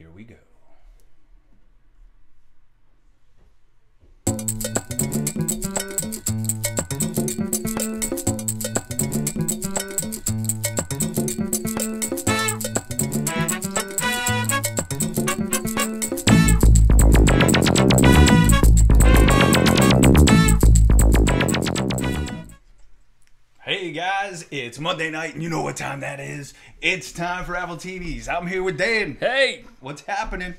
Here we go. Hey guys, it's Monday night and you know what time that is. It's time for Appletinis. I'm here with Dan. Hey, what's happening?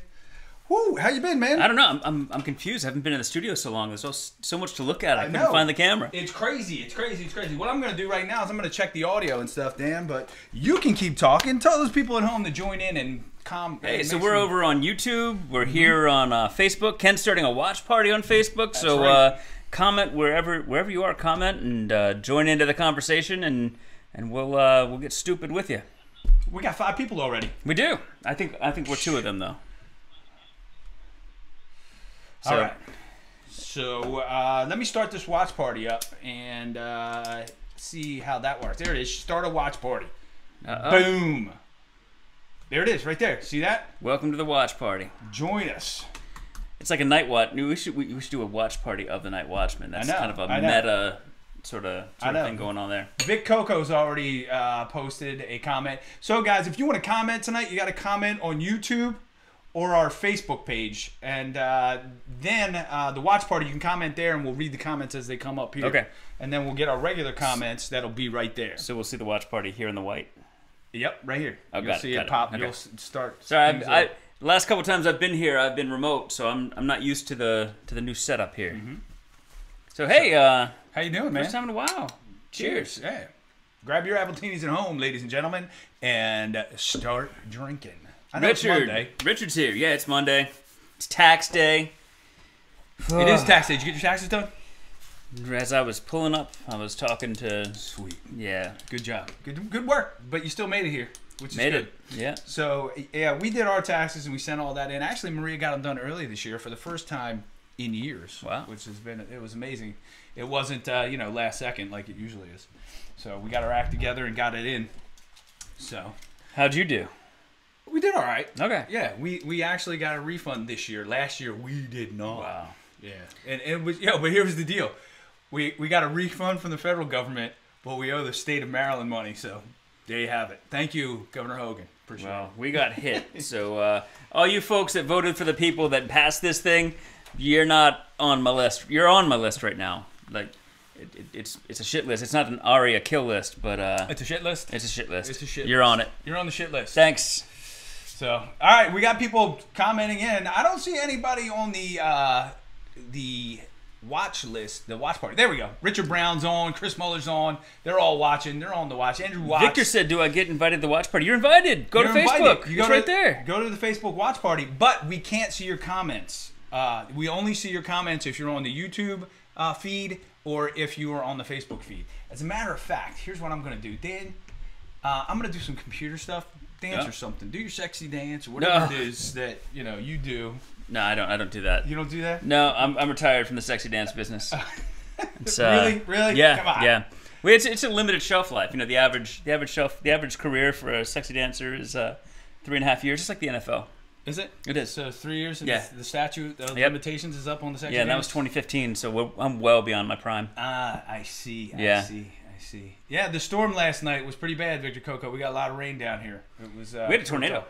Woo, how you been, man? I don't know. I'm confused. I haven't been in the studio so long. There's so much to look at. I couldn't find the camera. It's crazy. It's crazy. It's crazy. What I'm going to do right now is I'm going to check the audio and stuff, Dan, but you can keep talking. Tell those people at home to join in and Hey, so we're over on YouTube. We're here on Facebook. Ken's starting a watch party on Facebook. That's so right. Comment wherever you are. Comment and join into the conversation, and we'll get stupid with you. We got 5 people already. We do. I think we're 2 of them though. So, all right. So let me start this watch party up and see how that works. There it is. Start a watch party. Boom. There it is, right there. See that? Welcome to the watch party. Join us. It's like a night watch. We should do a watch party of the Night Watchman. That's kind of a meta sort of thing going on there. Vic Coco's already posted a comment. So guys, if you want to comment tonight, you got to comment on YouTube or our Facebook page, and then the watch party, you can comment there, and we'll read the comments as they come up here. Okay. And then we'll get our regular comments. That'll be right there. So we'll see the watch party here in the white. Yep, right here. Oh, You'll see it pop. Okay. You'll start. Sorry, the last couple times I've been here, I've been remote, so I'm not used to the new setup here. Mm-hmm. So hey, how you doing, man? First time in a while. Cheers. Yeah. Grab your Appletinis at home, ladies and gentlemen, and start drinking. I know it's Monday. Richard's here. Yeah, it's Monday. It's tax day. It is tax day. Did you get your taxes done? As I was pulling up, I was talking to... Sweet. Yeah. Good job. Good work. But you still made it here, which is good. Yeah. So, yeah, we did our taxes and we sent all that in. Actually, Maria got them done early this year for the first time in years. Wow. Which has been, it was amazing. It wasn't, last second like it usually is. So we got our act together and got it in. So. How'd you do? We did all right. Okay. Yeah, we actually got a refund this year. Last year, we did not. Wow. Yeah. And it was, but here's the deal. We got a refund from the federal government, but we owe the state of Maryland money, so there you have it. Thank you, Governor Hogan. Appreciate it. We got hit. So all you folks that voted for the people that passed this thing, you're not on my list. You're on my list right now. Like, it's a shit list. It's not an ARIA kill list, but... it's a shit list? It's a shit list. It's a shit You're list. on it. You're on the shit list. Thanks. So, all right, we got people commenting in. I don't see anybody on the watch list, the watch party. There we go. Richard Brown's on, Chris Muller's on. They're all watching. They're on the watch. Andrew Watts. Victor said, do I get invited to the watch party? You're invited. Go to Facebook. It's right there. Go to the Facebook watch party, but we can't see your comments. We only see your comments if you're on the YouTube feed or if you are on the Facebook feed. As a matter of fact, here's what I'm going to do. Dan, I'm going to do some computer stuff. Dance or something. Do your sexy dance or whatever it is that, you do. No, I don't do that. You don't do that? No, I'm retired from the sexy dance business. Really? Yeah, Come on. yeah. Well, it's a limited shelf life. The average career for a sexy dancer is 3.5 years, just like the NFL. Is it? It is. So 3 years. And yeah. The statute of limitations is up on the sexy. Yeah, and that was 2015. So I'm well beyond my prime. I see. Yeah. I see. Yeah, the storm last night was pretty bad, Victor Coco. We got a lot of rain down here. It was. We had a tornado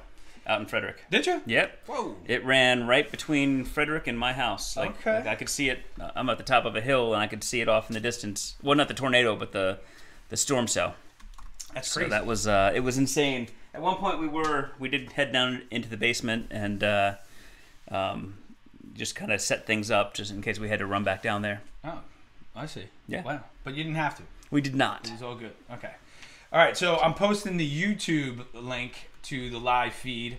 out in Frederick. Did you? Yep. Whoa. It ran right between Frederick and my house. Like I could see it. I'm at the top of a hill, and I could see it off in the distance. Well, not the tornado, but the storm cell. That's crazy. So that was it was insane. At one point, we did head down into the basement and just kind of set things up just in case we had to run back down there. Oh, I see. Yeah. Wow. But you didn't have to. We did not. It was all good. Okay. All right. So I'm posting the YouTube link to the live feed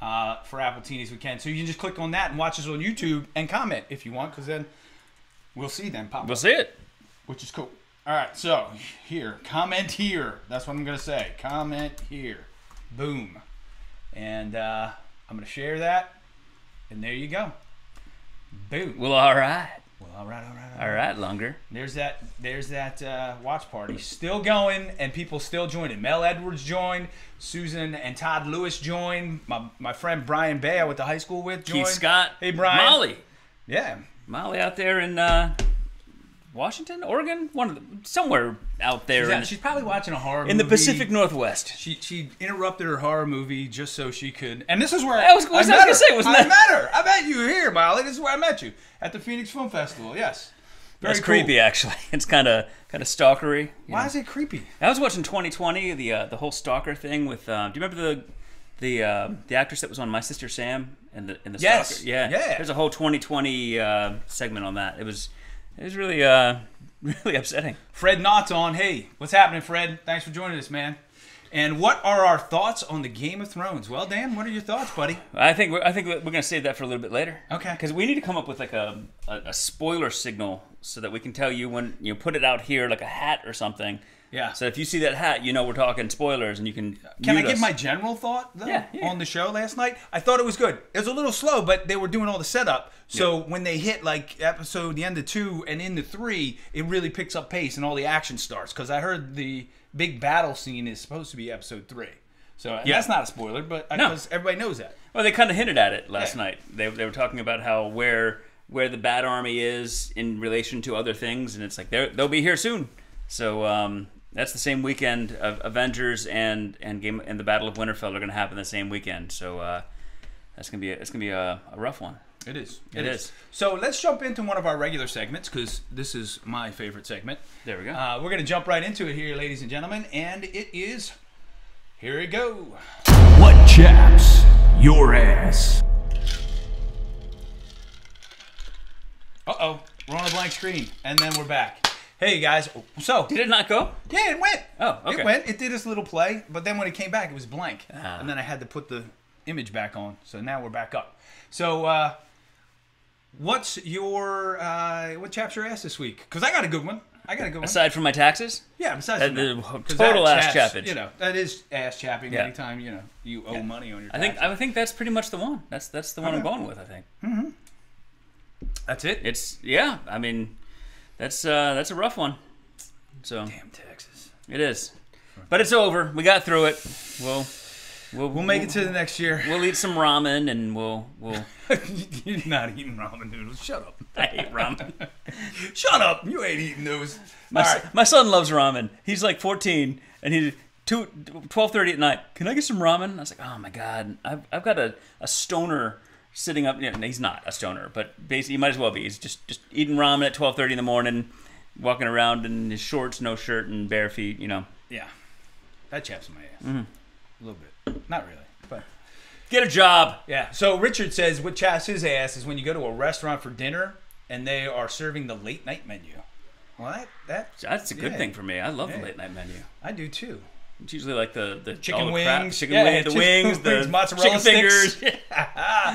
for Appletinis Weekend. So you can just click on that and watch us on YouTube and comment if you want, because then we'll see them pop up. We'll see it. Which is cool. All right. So here, comment here. That's what I'm going to say. Comment here. Boom. And I'm going to share that. And there you go. Boom. Well, all right. Well, all right. All right, longer. There's that watch party still going, and people still joining. Mel Edwards joined. Susan and Todd Lewis joined. My friend Brian Baya with the high school with joined. Keith Scott. Hey, Brian. Molly. Yeah. Molly out there in Washington, Oregon, somewhere out there. She's probably watching a horror movie. In the Pacific Northwest. She interrupted her horror movie just so she could. And this is where I was going to say, wasn't that? I met her. I met you here, Molly. This is where I met you at the Phoenix Film Festival. Yes. That's creepy, actually. It's kind of stalkery. Why is it creepy? I was watching 2020, the whole stalker thing with. Do you remember the actress that was on My Sister Sam and the yes. stalker? Yeah. There's a whole 2020 segment on that. It was really really upsetting. Fred Knott's on. Hey, what's happening, Fred? Thanks for joining us, man. And what are our thoughts on the Game of Thrones? Well, Dan, what are your thoughts, buddy? I think we're going to save that for a little bit later. Okay. Because we need to come up with like a spoiler signal so that we can tell you when you put it out here, like a hat or something. Yeah. So if you see that hat, we're talking spoilers, and you can. Can I give my general thought though, on the show last night? I thought it was good. It was a little slow, but they were doing all the setup. So when they hit like the end of 2 and into 3, it really picks up pace and all the action starts. Because I heard the big battle scene is supposed to be episode 3. So that's not a spoiler, but because everybody knows that. Well, they kind of hinted at it last night. They were talking about how where the Bat Army is in relation to other things, and it's like they'll be here soon. So that's the same weekend of Avengers and the Battle of Winterfell are going to happen the same weekend. So it's gonna be a rough one. It is. It is. So let's jump into one of our regular segments because this is my favorite segment. There we go. We're going to jump right into it here, ladies and gentlemen, and it is. Here we go. What chaps your ass? Uh-oh. We're on a blank screen, and then we're back. Hey, guys. So. Did it not go? Yeah, it went. Oh, okay. It went. It did this little play, but then when it came back, it was blank. And then I had to put the image back on. So now we're back up. So, what's your, what chaps your ass this week? Because I got a good one. Aside from my taxes? Yeah, besides from the that. total ass chappage. That is ass chapping anytime, you owe money on your taxes. I think that's pretty much the one. That's the one I'm going with, I think. Mm-hmm. That's it? I mean, that's a rough one. So damn Texas. It is. But it's over. We got through it. We'll make it to the next year. We'll eat some ramen and we'll You're not eating ramen noodles. Shut up. I hate ramen. Shut up. You ain't eating those. My son loves ramen. He's like 14 and he's 12:30 at night. Can I get some ramen? I was like, oh my God. I've got a stoner sitting up. He's not a stoner, but basically he might as well be. He's just eating ramen at 12:30 in the morning, walking around in his shorts, no shirt, and bare feet, Yeah. That chaps my ass. Mm-hmm. A little bit. Not really, but get a job. Yeah. So Richard says what chaps his ass is when you go to a restaurant for dinner and they are serving the late night menu. Well, that's a good thing for me. I love the late night menu. I do too. It's usually like the chicken wings, the wings, mozzarella chicken fingers,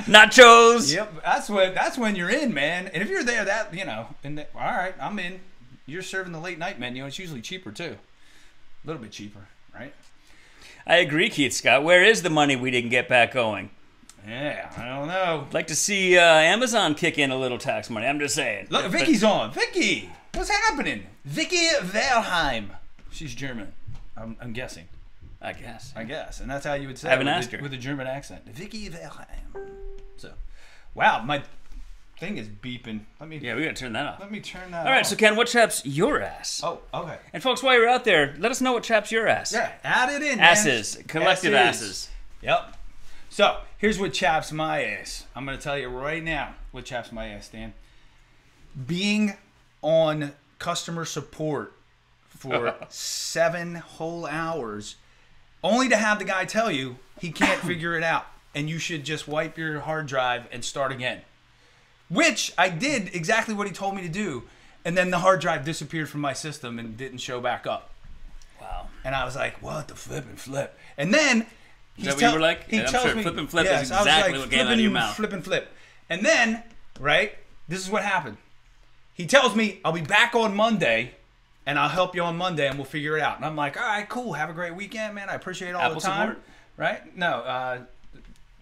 nachos. Yep, that's when you're in, man. And if you're there, all right, I'm in. You're serving the late night menu. It's usually cheaper too, a little bit cheaper, right? I agree, Keith Scott. Where is the money we didn't get back going? Yeah, I don't know. I'd like to see Amazon kick in a little tax money. I'm just saying. Look, Vicky's on. Vicky, what's happening? Vicky Verheim. She's German. I'm guessing. I guess. And that's how you would say I haven't it asked her. With a German accent. Vicky Verheim. So, wow, my thing is beeping. We gotta turn that off. Let me turn that off. All right, so Ken, what chaps your ass? Oh, okay. And folks, while you're out there, let us know what chaps your ass. Yeah, add it in, Asses. Man. Collective asses. Yep. So, here's what chaps my ass. I'm going to tell you right now what chaps my ass, Dan. Being on customer support for 7 whole hours, only to have the guy tell you he can't figure it out, and you should just wipe your hard drive and start again. Which I did exactly what he told me to do, and then the hard drive disappeared from my system and didn't show back up. Wow. And I was like, what the flip and flip? And then is that what you were like? He tells me, flip and flip is exactly what came out of your mouth. Flip and flip. And then, right, this is what happened. He tells me, I'll be back on Monday, and I'll help you on Monday, and we'll figure it out. And I'm like, all right, cool. Have a great weekend, man. I appreciate all the time. Support? Right? No,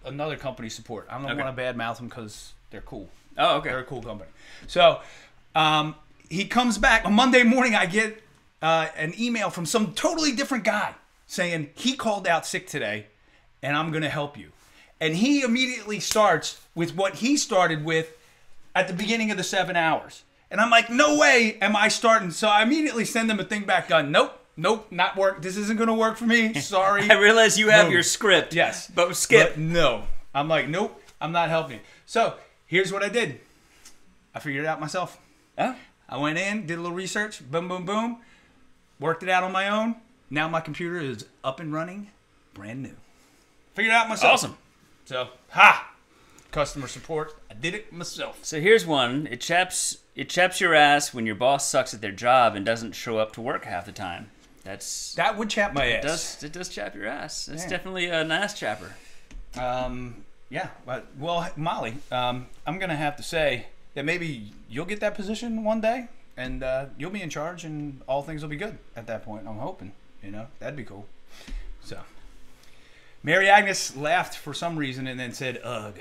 another company support. I don't want to badmouth them because they're cool. Oh, okay. They're a cool company. So He comes back on Monday morning. I get an email from some totally different guy saying he called out sick today, and I'm going to help you. And he immediately starts with what he started with at the beginning of the 7 hours. And I'm like, no way am I starting. So I immediately send him a thing back on. Nope, not work. This isn't going to work for me. Sorry. I realize you have your script. Yes. But skip. But no. I'm like, nope, I'm not helping you. So here's what I did. I figured it out myself. Oh. I went in, did a little research, boom, boom, boom. Worked it out on my own. Now my computer is up and running, brand new. Figured it out myself. Awesome. So, customer support. I did it myself. So here's one. It chaps your ass when your boss sucks at their job and doesn't show up to work half the time. That would chap my ass. It does chap your ass. It's Yeah. definitely an ass chapper. Yeah. Well, Molly, I'm going to have to say that maybe you'll get that position one day, and you'll be in charge, and all things will be good at that point. I'm hoping. That'd be cool. So, Mary Agnes laughed for some reason and then said, "Ugh."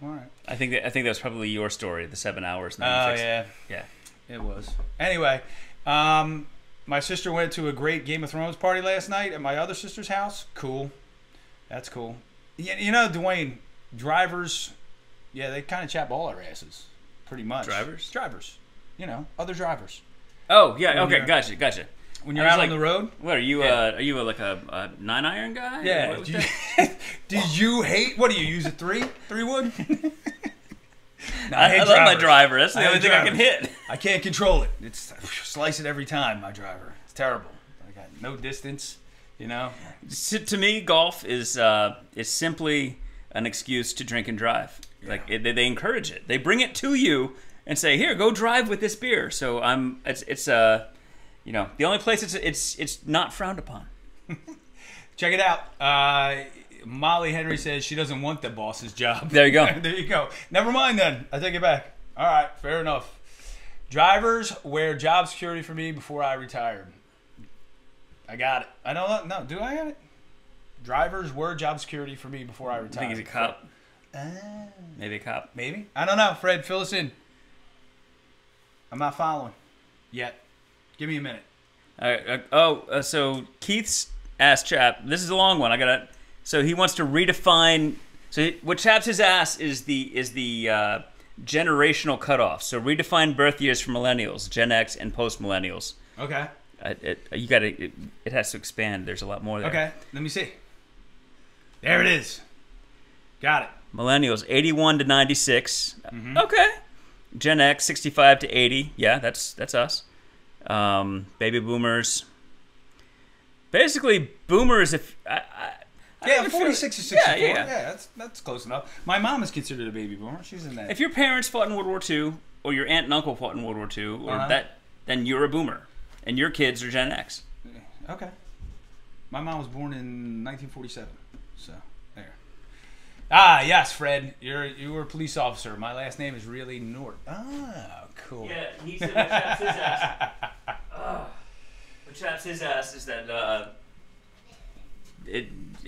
All right. I think that was probably your story, the 7 hours. Oh, yeah. Yeah. It was. Anyway, my sister went to a great Game of Thrones party last night at my other sister's house. Cool. That's cool. Dwayne, drivers, they kind of chap all our asses, pretty much. Drivers? Drivers. Other drivers. Oh, yeah, okay, gotcha. When you're out on the road? What, are you Yeah. like a 9-iron guy? Yeah. Did you hate, what do you use, a 3 wood? No, I hate love my drivers. driver. That's the I only hate thing I can drivers. hit. I can't control it. It's slice it every time, my driver. It's terrible. I got no distance, To me, golf is simply an excuse to drink and drive. Yeah. Like they encourage it. They bring it to you and say, "Here, go drive with this beer." So it's the only place it's not frowned upon. Check it out. Molly Henry says she doesn't want the boss's job. There you go. There you go. Never mind then. I take it back. All right, fair enough. Drivers wear job security for me before I retired. I got it. I don't know. Do I got it? Drivers were job security for me before I I retired. think he's a cop. Maybe a cop. Maybe. I don't know. Fred, fill us in. I'm not following yet. Give me a minute. So Keith's ass chap. This is a long one. So he wants to redefine. So what chaps his ass is the generational cutoff. So redefine birth years for millennials, Gen X, and post millennials. Okay. It has to expand. There's a lot more there. Okay. Let me see. There it is. Got it. Millennials 81 to 96. Mm-hmm. Okay. Gen X 65 to 80. Yeah, that's us. Baby boomers. Basically, boomers. Yeah, 46 to 64. Yeah. That's close enough. My mom is considered a baby boomer. She's in that. If your parents fought in World War II, or your aunt and uncle fought in World War II, or then you're a boomer, and your kids are Gen X. Okay. My mom was born in 1947, so there. Ah, yes, Fred. You were a police officer. My last name is really Nort. Ah, cool. Yeah, he said what chaps his ass. What chaps his ass is that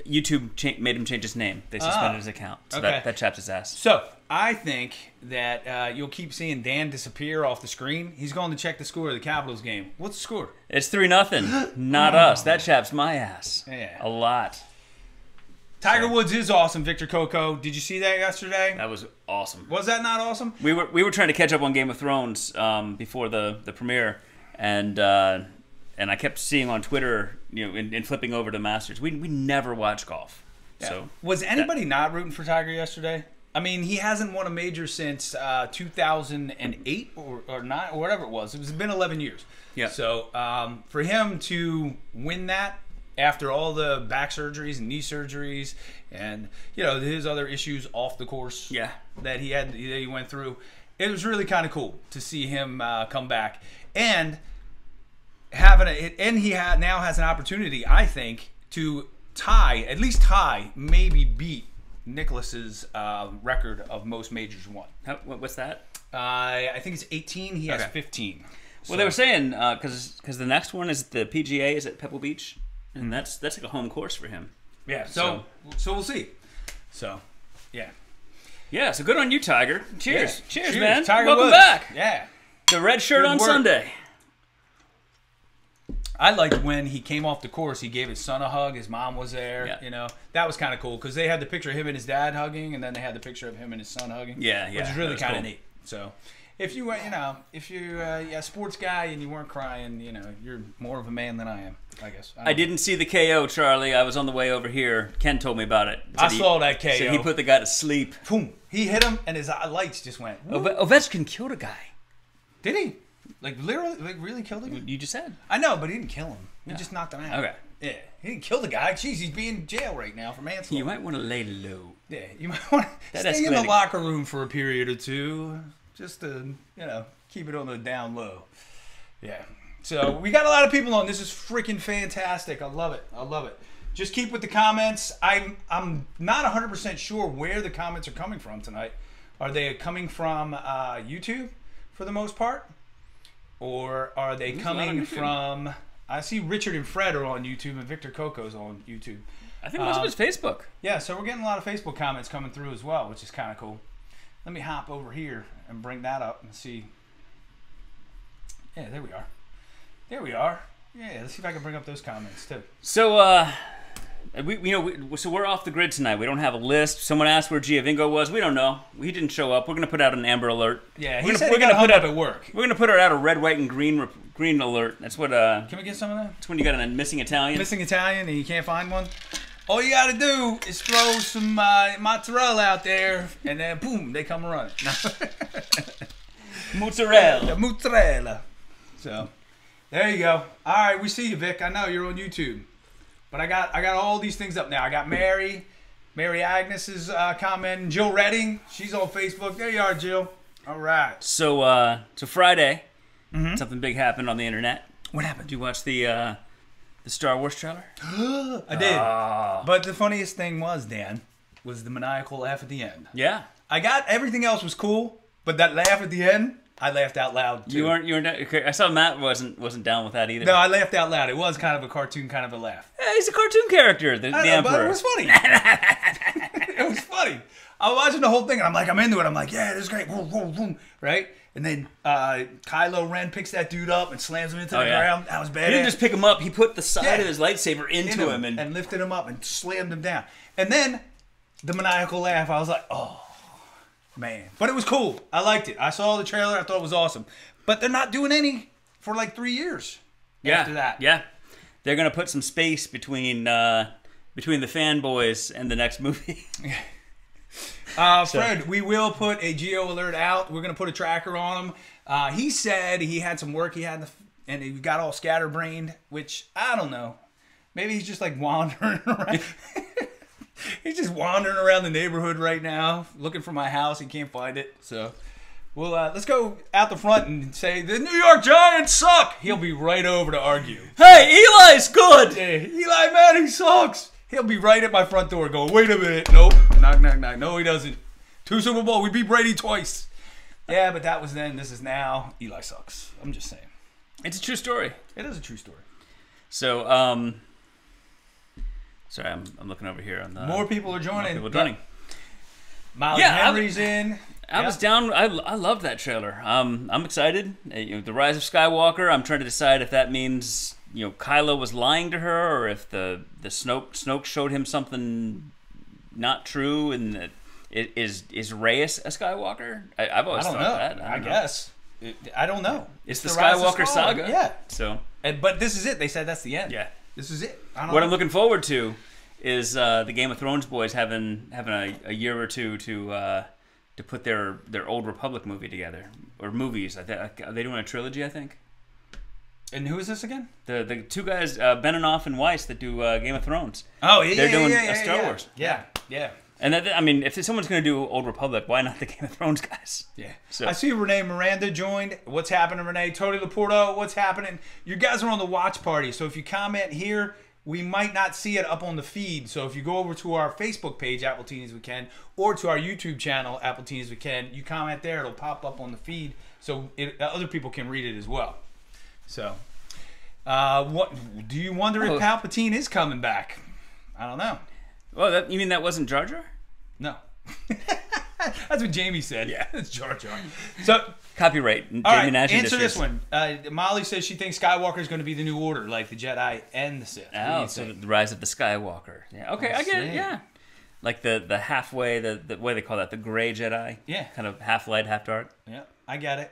YouTube made him change his name. They suspended his account. So okay. that chaps his ass. So, I think that you'll keep seeing Dan disappear off the screen. He's going to check the score of the Capitals game. What's the score? It's 3-0. Not us. That chaps my ass. Yeah. A lot. Tiger Woods is awesome, Victor Coco. Did you see that yesterday? That was awesome. Was that not awesome? We were trying to catch up on Game of Thrones before the premiere, and I kept seeing on Twitter, and flipping over to Masters. We never watch golf. Yeah. So was anybody not rooting for Tiger yesterday? I mean, he hasn't won a major since 2008 or 9 or whatever it was. It's been 11 years. Yeah. So for him to win that after all the back surgeries and knee surgeries and his other issues off the course that he went through, it was really kind of cool to see him come back and he now has an opportunity, I think, to at least tie, maybe beat Nicklaus's record of most majors won. What's that? I think it's 18. He has 15. Well, they were saying because the next one is the PGA is at Pebble Beach, and that's like a home course for him. Yeah. So we'll see. So, yeah. Yeah, so good on you, Tiger. Cheers. Yeah. Cheers, man. Tiger Welcome Woods. back. Yeah. The red shirt Good on work. Sunday. I liked when he came off the course. He gave his son a hug. His mom was there. Yeah. You know, that was kind of cool because they had the picture of him and his dad hugging, and then they had the picture of him and his son hugging. Yeah, which yeah, is really that was kind of cool. neat. So, if you you know, if you're a sports guy and you weren't crying, you know, you're more of a man than I am. I guess. I didn't see the KO, Charlie. I was on the way over here. Ken told me about it. I saw that KO. So he put the guy to sleep. Boom. He hit him, and his lights just went. Ovechkin killed a guy. Did he? Like literally, like really killed him? You just said. I know, but he didn't kill him. He just knocked him out. Okay. Yeah, he didn't kill the guy. Jeez, he's being in jail right now for manslaughter. You might want to lay low. Yeah, you might want to That stay in the escalated. locker room for a period or two, just to keep it on the down low. Yeah. So we got a lot of people on. This is freaking fantastic. I love it. I love it. Just keep with the comments. I'm not 100% sure where the comments are coming from tonight. Are they coming from YouTube for the most part? Or are they coming from... I see Richard and Fred are on YouTube and Victor Coco's on YouTube. I think most of it's Facebook. Yeah, so we're getting a lot of Facebook comments coming through as well, which is kind of cool. Let me hop over here and bring that up and see. Yeah, there we are. There we are. Yeah, let's see if I can bring up those comments too. So, so we're off the grid tonight. We don't have a list. Someone asked where Giovinco was. We don't know. He didn't show up. We're going to put out an Amber Alert. Yeah, we're he said gonna he got put hung up at work. We're going to put out a red, white, and green alert. That's what. Can we get some of that? That's when you got a missing Italian. Missing Italian and you can't find one? All you got to do is throw some mozzarella out there and then boom, they come running. Mozzarella. The mozzarella. So, there you go. All right, we see you, Vic. I know you're on YouTube. But I got all these things up now. I got Mary Agnes is commenting. Jill Redding, she's on Facebook. There you are, Jill. All right. So Friday, something big happened on the internet. What happened? Did you watch the Star Wars trailer? I did. But the funniest thing was, Dan, was the maniacal laugh at the end. Yeah. I got everything else was cool, but that laugh at the end, I laughed out loud too. You weren't. Okay, I saw Matt wasn't down with that either. No, I laughed out loud. It was kind of a cartoon kind of a laugh. Yeah, he's a cartoon character, the I know, Emperor. but it was funny. It was funny. I was watching the whole thing, and I'm into it. I'm like, yeah, this is great. Boom, boom, boom. Right? And then Kylo Ren picks that dude up and slams him into the ground. That was bad. He didn't just pick him up. He put the side of his lightsaber into him and lifted him up and slammed him down. And then the maniacal laugh. I was like, oh, man. But it was cool. I liked it. I saw the trailer. I thought it was awesome. But they're not doing any for like 3 years after that. Yeah. They're going to put some space between the fanboys and the next movie. Fred, we will put a geo alert out. We're going to put a tracker on him. He said he had some work he had, and he got all scatterbrained, which I don't know. Maybe he's just like wandering around. He's just wandering around the neighborhood right now, looking for my house. He can't find it. So, well, let's go out the front and say, the New York Giants suck. He'll be right over to argue. Hey, Eli's good! Yeah, Eli Manning sucks. He'll be right at my front door going, wait a minute. Nope. Knock, knock, knock. No, he doesn't. 2 Super Bowl. We beat Brady twice. Yeah, but that was then. This is now. Eli sucks. I'm just saying. It's a true story. It is a true story. So, sorry, I'm looking over here on the... More people are joining. More people joining. Miles Henry's in. I was down. I loved that trailer. I'm excited. The Rise of Skywalker. I'm trying to decide if that means Kylo was lying to her, or if the Snoke showed him something not true, and that is Rey a Skywalker? I've always thought that. I guess. I don't know. It's the Skywalker saga. Yeah. So, but this is it. They said that's the end. Yeah. This is it. What I'm looking forward to is the Game of Thrones boys having a year or two to put their Old Republic movie together, or movies. Are they doing a trilogy? I think. And who is this again? The two guys, Benioff and Weiss, that do Game of Thrones. Oh, yeah, they're doing Star Wars. Yeah, yeah. And if someone's going to do Old Republic, why not the Game of Thrones guys? Yeah. So. I see Renee Miranda joined. What's happening, Renee? Tony Laporto, what's happening? You guys are on the watch party, so if you comment here, we might not see it up on the feed. So if you go over to our Facebook page, Appletinis We Can, or to our YouTube channel, Appletinis We Can, you comment there, it'll pop up on the feed so other people can read it as well. So, what do you wonder if Palpatine is coming back? I don't know. Well, you mean that wasn't Jar Jar? No. That's what Jamie said. Yeah. It's Jar Jar. So, Copyright. Jamie all right, Nash answer Industries. this one. Molly says she thinks Skywalker is going to be the new order, like the Jedi and the Sith. What do Oh, you so think? the rise of the Skywalker. Yeah. Okay, I get it. see. Yeah. Like the halfway, the way they call that, the gray Jedi. Yeah. Kind of half light, half dark. Yeah, I get it.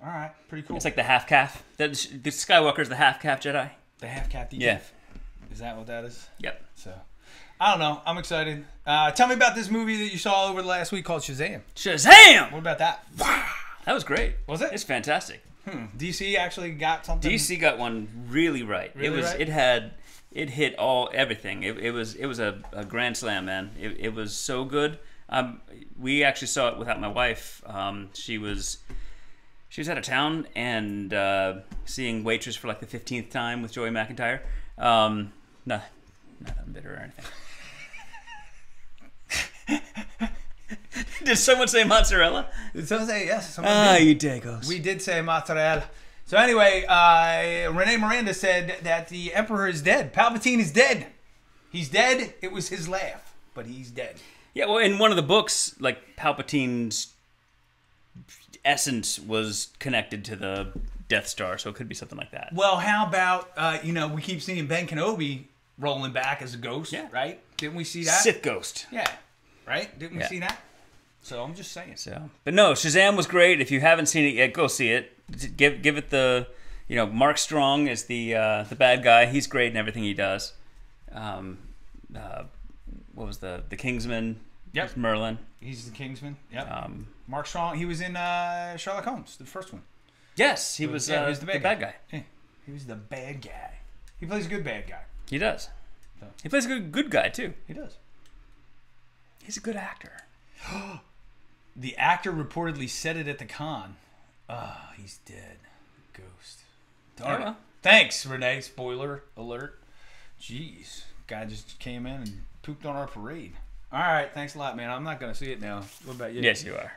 All right, pretty cool. It's like the half calf. The Skywalker's the half calf Jedi. the half-cap decaf. Yeah. Is that what that is? Yep. So, I don't know. I'm excited. Tell me about this movie that you saw over the last week called Shazam. Shazam! What about that? That was great. Was it? It's fantastic. DC actually got something. DC got one really right. Really right? It hit everything. It was a grand slam, man. It was so good. We actually saw it without my wife. She was out of town and seeing Waitress for like the 15th time with Joey McIntyre. Nothing bitter or anything. Did someone say mozzarella? Did someone say yes? Someone did. You dagos. We did say mozzarella. So anyway, Renee Miranda said that the Emperor is dead. Palpatine is dead. He's dead. It was his laugh, but he's dead. Yeah, well, in one of the books, like Palpatine's essence was connected to the Death Star, so it could be something like that. Well, how about, we keep seeing Ben Kenobi rolling back as a ghost, right? Didn't we see that? Sith Ghost. Yeah, right? Didn't we Yeah. see that? So I'm just saying. So, but no, Shazam was great. If you haven't seen it yet, go see it. Give it the, Mark Strong is the bad guy. He's great in everything he does. What was the Kingsman? Yep. Merlin. He's the Kingsman. Yep. Mark Strong. He was in Sherlock Holmes, the first one. Yes, he was the the bad guy. Yeah, he was the bad guy. He plays a good bad guy. He does. So. He plays a good guy too. He does. He's a good actor. The actor reportedly said it at the con. He's dead. Ghost. Darn it. well. Thanks, Renee. Spoiler alert. Jeez. Guy just came in and pooped on our parade. All right. Thanks a lot, man. I'm not going to see it now. What about you? Yes, you are.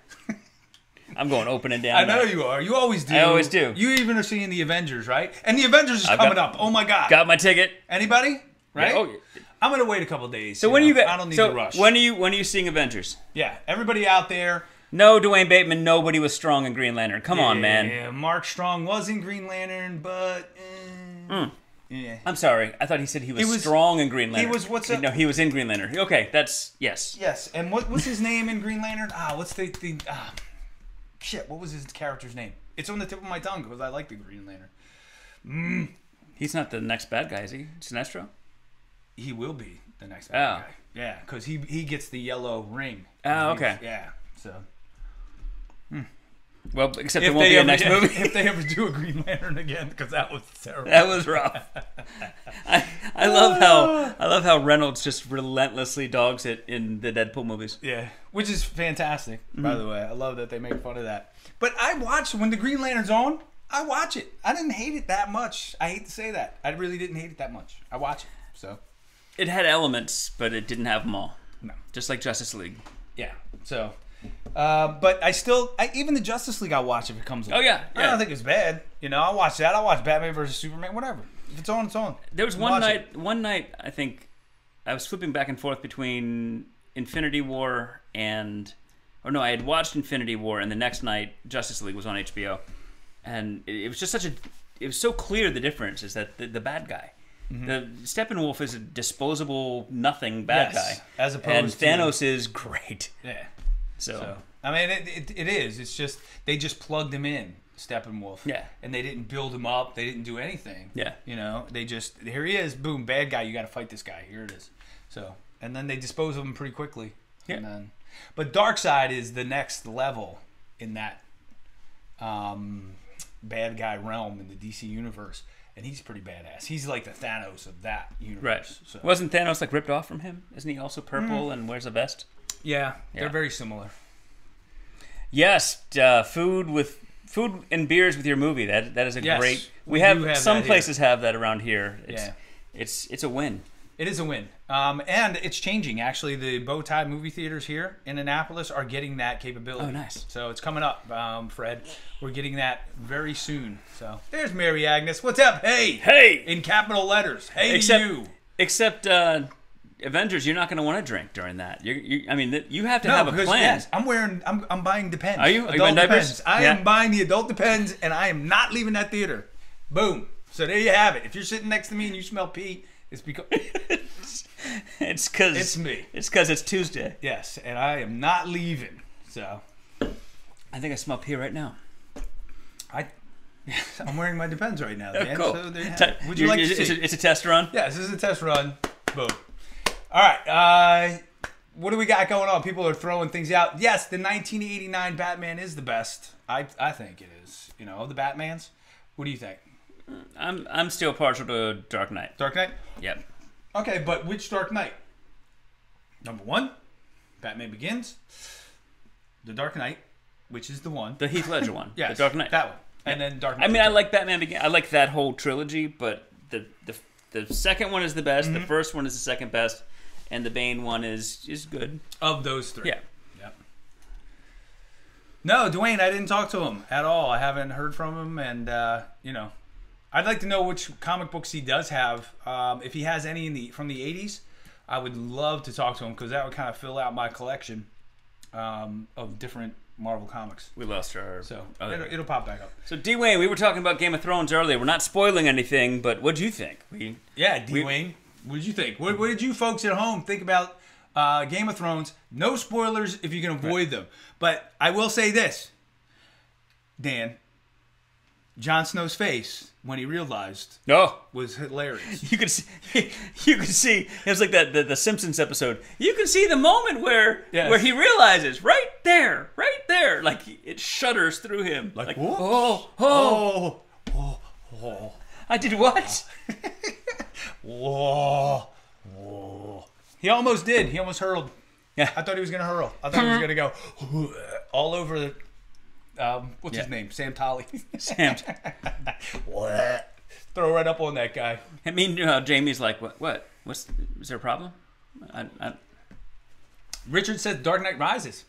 I'm going open and down. I know you are. You always do. I always do. You even are seeing the Avengers, right? And the Avengers is coming up. Oh, my God. Got my ticket. Anybody? Right? Yeah, oh, I'm going to wait a couple days. so when you get, I don't need so to rush. when are you seeing Avengers? Yeah. Everybody out there. No, Dwayne Bateman. Nobody was strong in Green Lantern. Come on, man. Yeah, Mark Strong was in Green Lantern, but yeah. I'm sorry. I thought he said he was strong in Green Lantern. He was No, he was in Green Lantern. Okay, that's yes. Yes, and what's his name in Green Lantern? What's shit? What was his character's name? It's on the tip of my tongue because I like the Green Lantern. He's not the next bad guy, is he? Sinestro? He will be the next bad guy. Yeah, because he gets the yellow ring. Oh, okay. Yeah, so. Well, except there won't be a next movie. If they ever do a Green Lantern again, because that was terrible. That was rough. I love how Reynolds just relentlessly dogs it in the Deadpool movies. Yeah, which is fantastic, by the way. I love that they make fun of that. But I watch when the Green Lantern's on. I watch it. I didn't hate it that much. I hate to say that. I really didn't hate it that much. I watch it. So it had elements, but it didn't have them all. No, just like Justice League. Yeah. So. But even the Justice League I'll watch if it comes on. Oh, yeah. I don't think it's bad. I'll watch that. I'll watch Batman versus Superman, whatever. If it's on, it's on. There was one night, I think, I was flipping back and forth between Infinity War I had watched Infinity War, and the next night, Justice League was on HBO. And it was just it was so clear the difference is that the bad guy. Mm-hmm. The Steppenwolf is a disposable nothing bad guy. As opposed and to... Thanos is great. Yeah. So I mean, it is. It's just they just plugged him in, Steppenwolf. Yeah. And they didn't build him up. They didn't do anything. Yeah. They just here he is. Boom, bad guy. You got to fight this guy. Here it is. So and then they dispose of him pretty quickly. Yeah. But Darkseid is the next level in that bad guy realm in the DC universe, and he's pretty badass. He's like the Thanos of that universe. Right. So. Wasn't Thanos like ripped off from him? Isn't he also purple and wears a vest? Yeah, they're very similar. Yes, food and beers with your movie. That is a great. We have some places have that around here. It's a win. It is a win, and it's changing. Actually, the Bowtie movie theaters here in Annapolis are getting that capability. Oh, nice! So it's coming up, Fred. We're getting that very soon. So there's Mary Agnes. What's up? Hey, hey! In capital letters. Hey to you. Except Avengers, you're not going to want to drink during that. I mean, you have to have a plan. Yes, I'm buying Depends. Are you? Are you buying Adult diapers? Depends. I am buying the Adult Depends, and I am not leaving that theater. Boom. So there you have it. If you're sitting next to me and you smell pee, it's because it's because it's me. It's because it's Tuesday. Yes, and I am not leaving. So I think I smell pee right now. I'm wearing my Depends right now, Dan. Cool. So there you have it. Would you like to see? It's a test run? Yes, this is a test run. Boom. All right. What do we got going on? People are throwing things out. Yes, the 1989 Batman is the best. I think it is. You know, of the Batmans. What do you think? I'm still partial to Dark Knight. Dark Knight? Yep. Okay, but which Dark Knight? Number 1, Batman Begins. The Dark Knight, which is the one. The Heath Ledger one. Yes, the Dark Knight. That one. And then Dark Knight. I mean, I like Batman Begins. I like that whole trilogy, but the second one is the best. The first one is the second best, and the Bane one is good. Of those 3. Yeah. Yep. No, Dwayne, I didn't talk to him at all. I haven't heard from him, and I'd like to know which comic books he does have. If he has any from the 80s, I would love to talk to him because that would kind of fill out my collection of different Marvel comics. We lost our... So it'll pop back up. So D-Wayne, we were talking about Game of Thrones earlier. We're not spoiling anything, but what'd you think? D-Wayne, what did you think? What did you folks at home think about Game of Thrones? No spoilers if you can avoid them. But I will say this, Dan, Jon Snow's face when he realized was hilarious. You could see it was like the Simpsons episode. You can see the moment where he realizes right there, like it shudders through him. Like oh. I did what? Whoa. He almost did. He almost hurled. Yeah, I thought he was gonna hurl. I thought he was gonna go all over the. What's his name? Sam Tolley. Sam. Throw right up on that guy. I mean, Jamie's like, what? Is there a problem? Richard said Dark Knight Rises.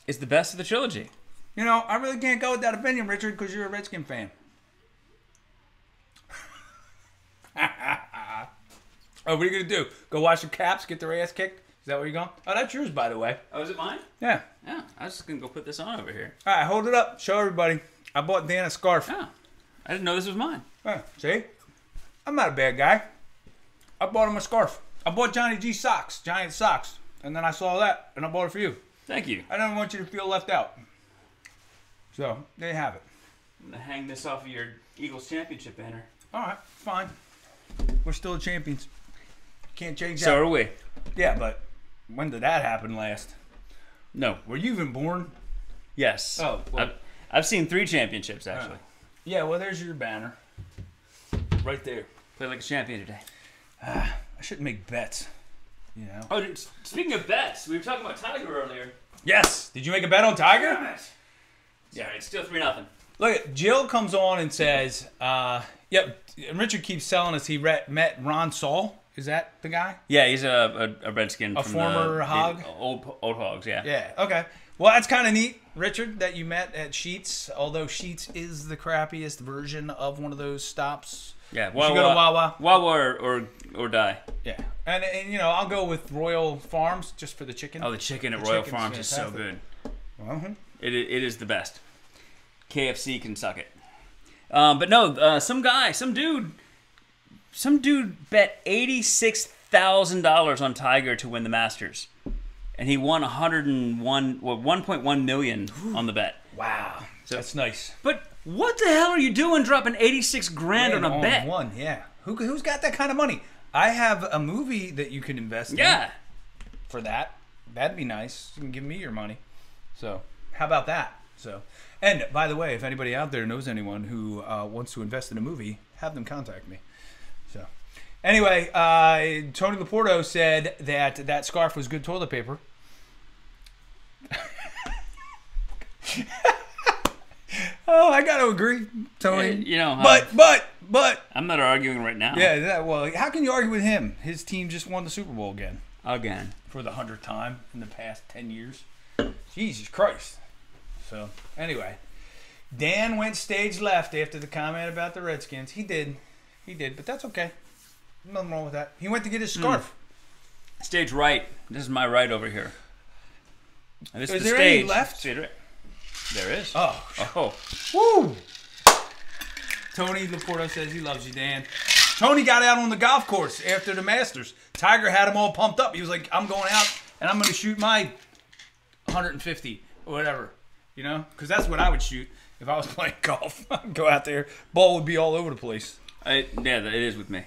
It's the best of the trilogy. You know, I really can't go with that opinion, Richard, because you're a Redskin fan. Oh, what are you going to do? Go watch the Caps get their ass kicked? Is that where you're going? Oh, that's yours, by the way. Oh, is it mine? Yeah. Yeah, I was just going to go put this on over here. All right, hold it up. Show everybody. I bought Dan a scarf. Oh, I didn't know this was mine. See? I'm not a bad guy. I bought him a scarf. I bought Johnny G socks, giant socks. And then I saw that, and I bought it for you. Thank you. I don't want you to feel left out. So, there you have it. I'm going to hang this off of your Eagles championship banner. All right, fine. We're still the champions. Can't change that. So are we. Yeah, but when did that happen last? No. Were you even born? Yes. Oh, well. I've seen 3 championships, actually. Yeah, well, there's your banner. Right there. Played like a champion today. I shouldn't make bets, you know. Oh, speaking of bets, we were talking about Tiger earlier. Yes. Did you make a bet on Tiger? Damn it. Yeah, it's still 3-0. Look, Jill comes on and says, yep, Richard keeps telling us he met Ron Saul. Is that the guy? Yeah, he's a Redskin. A from former Hog? The old Hogs, yeah. Yeah, okay. Well, that's kind of neat, Richard, that you met at Sheetz, although Sheetz is the crappiest version of one of those stops. Yeah, you should go to Wawa. Wawa or die. Yeah, and you know, I'll go with Royal Farms just for the chicken. Oh, the chicken at Royal Farms is so good. It is the best. KFC can suck it. But no, some dude bet $86,000 on Tiger to win the Masters, and he won 1.1 million on the bet. Wow, so that's nice. But what the hell are you doing dropping 86 grand on a bet? One, yeah. Who's got that kind of money? I have a movie that you can invest in. Yeah. For that, that'd be nice. You can give me your money. So how about that? So, and by the way, if anybody out there knows anyone who wants to invest in a movie, have them contact me. So, anyway, Tony Laporto said that scarf was good toilet paper. Oh, I got to agree, Tony. You know, but I'm not arguing right now. Yeah, well, how can you argue with him? His team just won the Super Bowl again. For the 100th time in the past 10 years. Jesus Christ. So, anyway, Dan went stage left after the comment about the Redskins. He did, but that's okay. Nothing wrong with that. He went to get his scarf. Stage right. This is my right over here. And this Is the there stage. any left? Stage right. There is. Oh. Oh. Woo! Tony Laporto says he loves you, Dan. Tony got out on the golf course after the Masters. Tiger had him all pumped up. He was like, I'm going out and I'm going to shoot my 150 or whatever. You know? Because that's what I would shoot if I was playing golf. I'd go out there. Ball would be all over the place. Yeah, it is with me.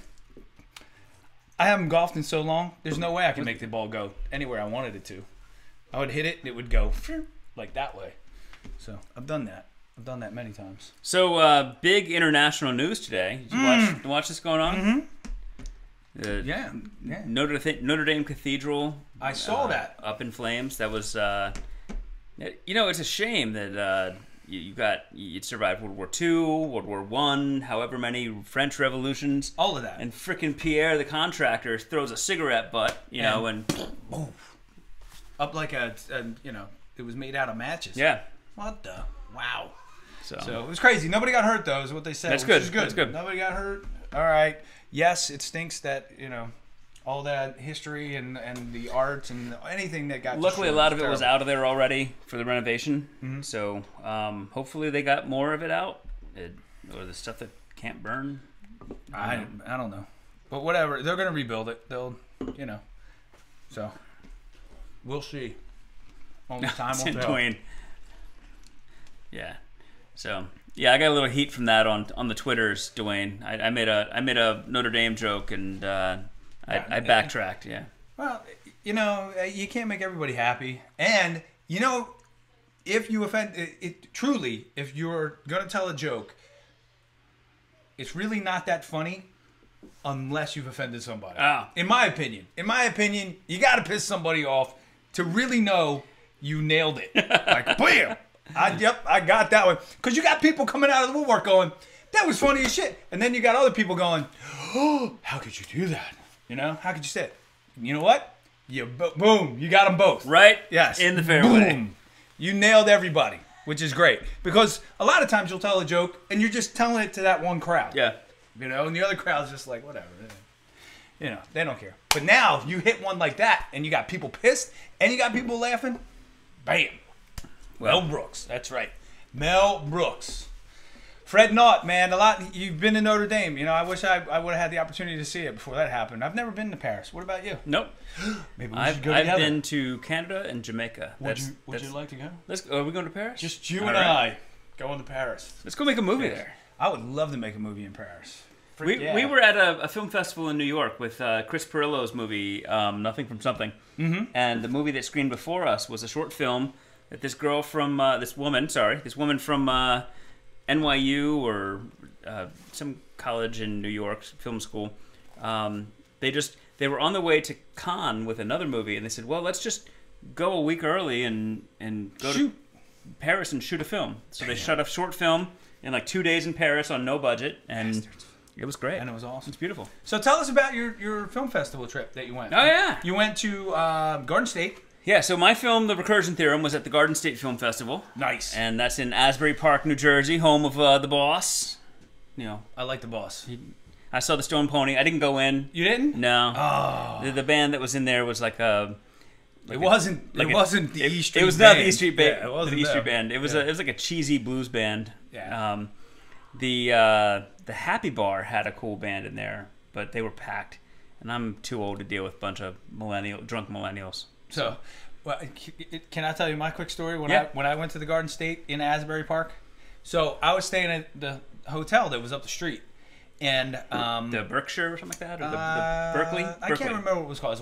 I haven't golfed in so long. There's no way I can make the ball go anywhere I wanted it to. I would hit it and it would go like that way. So I've done that. I've done that many times. So big international news today. Did you watch this going on? Mm-hmm. Yeah. Notre Dame Cathedral. I saw that. Up in flames. That was, it's a shame that you survived World War II, World War I, however many French revolutions. All of that. And frickin' Pierre the contractor throws a cigarette butt, and up like it was made out of matches. Yeah. What the? Wow. So it was crazy. Nobody got hurt, though, is what they said. That's which good. is good. That's good. Nobody got hurt. All right. Yes, it stinks that, all that history and the art and anything that got luckily, a lot of it was terrible. out of there already for the renovation. Mm-hmm. So hopefully they got more of it out. Or the stuff that can't burn. I don't know. But whatever. They're going to rebuild it. They'll, So, we'll see. Only time will tell. Dwayne. Yeah. So yeah, I got a little heat from that on the Twitters, Dwayne. I made a Notre Dame joke and I backtracked. Yeah. Well, you can't make everybody happy, and if you offend it truly, if you're gonna tell a joke, it's really not that funny unless you've offended somebody. In my opinion, you got to piss somebody off to really know you nailed it. Like, bam! I got that one. Because you got people coming out of the woodwork going, that was funny as shit. And then you got other people going, oh, how could you do that? How could you say it? You know what? Boom, you got them both. Right? Yes. In the fairway. Boom. You nailed everybody, which is great. Because a lot of times you'll tell a joke and you're just telling it to that one crowd. Yeah. And the other crowd's just like, whatever. They don't care. But now you hit one like that and you got people pissed and you got people laughing. Bam. Mel Brooks. That's right. Mel Brooks. Fred Naught, man. You've been to Notre Dame. I wish I would have had the opportunity to see it before that happened. I've never been to Paris. What about you? Nope. Maybe we should go together. I've been to Canada and Jamaica. Would you like to go? Are we going to Paris? Just you and I going to Paris. Let's go make a movie there. I would love to make a movie in Paris. We were at a film festival in New York with Chris Pirillo's movie, Nothing from Something. Mm-hmm. And the movie that screened before us was a short film that this woman from NYU or some college in New York, film school, they were on the way to Cannes with another movie, and they said, well, let's just go a week early and go to Paris and shoot a film. So they shot a short film in like 2 days in Paris on no budget, and it was great. And it was awesome. It's beautiful. So tell us about your film festival trip that you went. Oh, yeah. You went to Garden State. Yeah, so my film, The Recursion Theorem, was at the Garden State Film Festival. Nice. And that's in Asbury Park, New Jersey, home of the boss. I like the boss. I saw the Stone Pony. I didn't go in. You didn't? No. Oh. The band that was in there was like a... It wasn't the E Street Band. It was not the E Street Band. Yeah, it wasn't the E Street them. Band. It was like a cheesy blues band. Yeah. The Happy Bar had a cool band in there, but they were packed. And I'm too old to deal with a bunch of drunk millennials. So, can I tell you my quick story when Yeah. I went to the Garden State in Asbury Park? So I was staying at the hotel that was up the street, and the Berkshire or something like that, or the Berkeley. I can't remember what it was called.